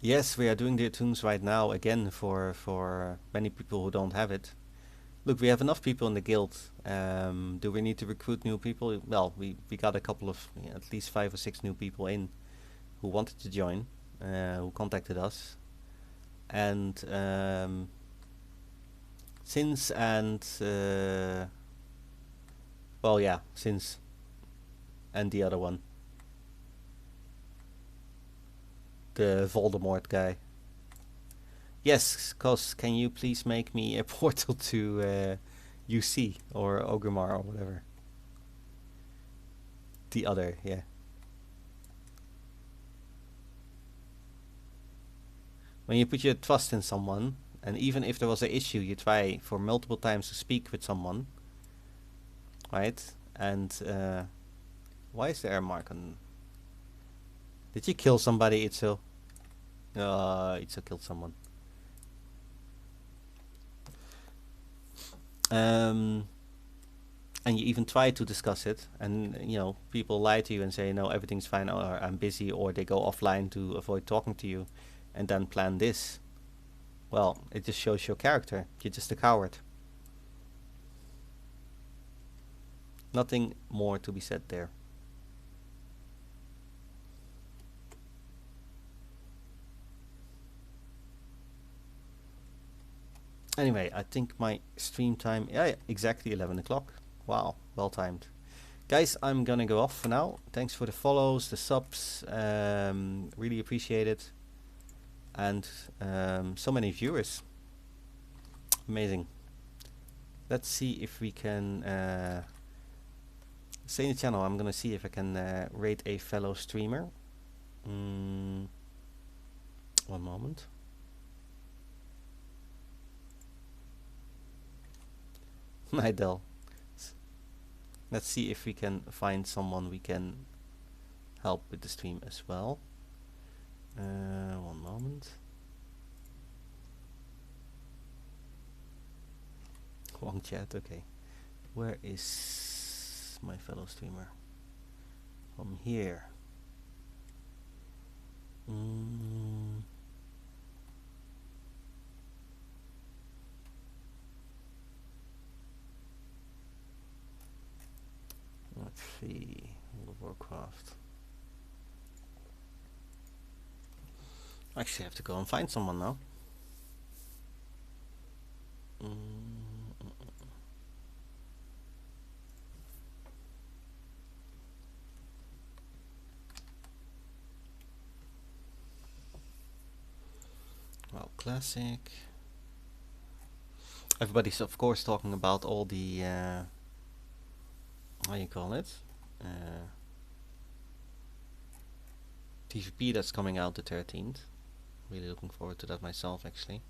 Yes, we are doing the attunes right now again for many people who don't have it. Look, we have enough people in the guild. Do we need to recruit new people? Well, we got a couple of, at least 5 or 6 new people in who wanted to join, who contacted us. And Sins and well, yeah, Sins and the other one, the Voldemort guy. Yes, cause can you please make me a portal to UC or Ogrimmar or whatever? The other, yeah. When you put your trust in someone, and even if there was an issue, you try for multiple times to speak with someone, right? And why is there a mark on? Did you kill somebody, Itzo? Itzo killed someone. And you even try to discuss it, and you know people lie to you and say no, everything's fine, or I'm busy, or they go offline to avoid talking to you, and then plan this. Well, it just shows your character. You're just a coward. Nothing more to be said there. Anyway, I think my stream time, yeah, exactly 11 o'clock. Wow, well timed. Guys, I'm gonna go off for now. Thanks for the follows, the subs, really appreciate it. And so many viewers. Amazing. Let's see if we can stay in the channel. I'm gonna see if I can rate a fellow streamer. One moment. Nidel. Let's see if we can find someone we can help with the stream as well. One moment. Wrong chat, okay. Where is my fellow streamer? From here. Let's see. World of Warcraft. I actually have to go and find someone now. Well, classic. Everybody's of course talking about all the how you call it? PvP that's coming out the 13th. Really looking forward to that myself, actually.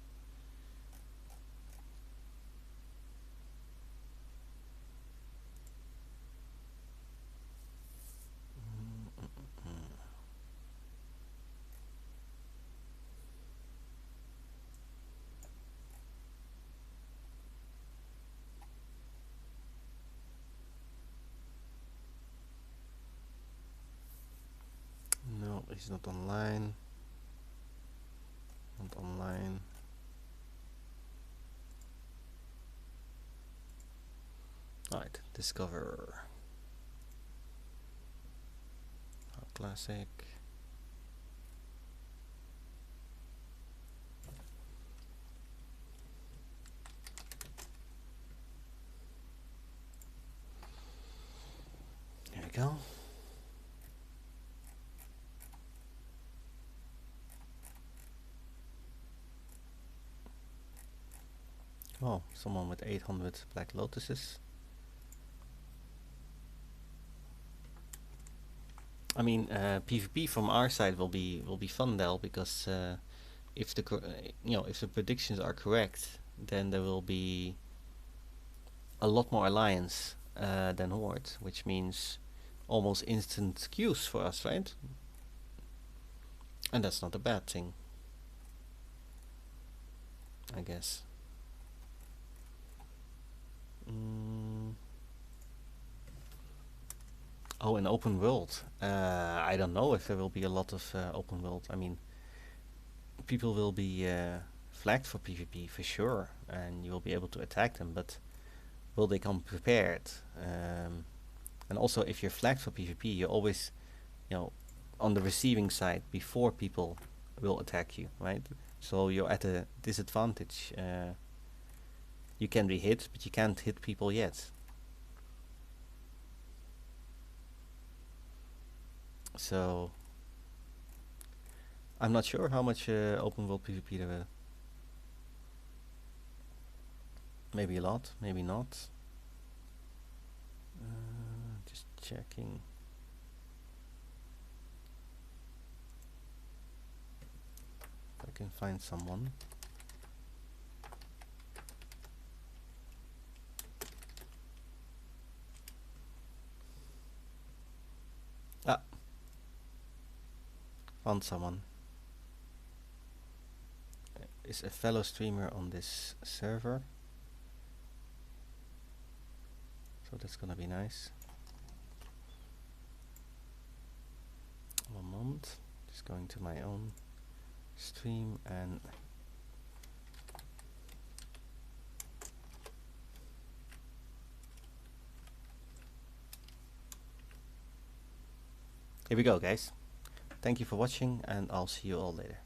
No, he's not online. Not online. Alright, discover. Classic. There we go. Oh, someone with 800 Black Lotuses. I mean, PvP from our side will be fun, Del, because if the if the predictions are correct, then there will be a lot more alliance than Horde, which means almost instant queues for us, right? And that's not a bad thing, I guess. Oh, an open world. I don't know if there will be a lot of open world. I mean, people will be flagged for PvP for sure, and you will be able to attack them, but will they come prepared? And also, if you're flagged for PvP, you're always, on the receiving side before people will attack you, right? So you're at a disadvantage. You can be hit, but you can't hit people yet. So I'm not sure how much open world PvP there will. Maybe a lot, maybe not. Just checking. If I can find someone. Ah, found someone. Is a fellow streamer on this server. So that's gonna be nice. One moment. Just going to my own stream and here we go, guys. Thank you for watching, and I'll see you all later.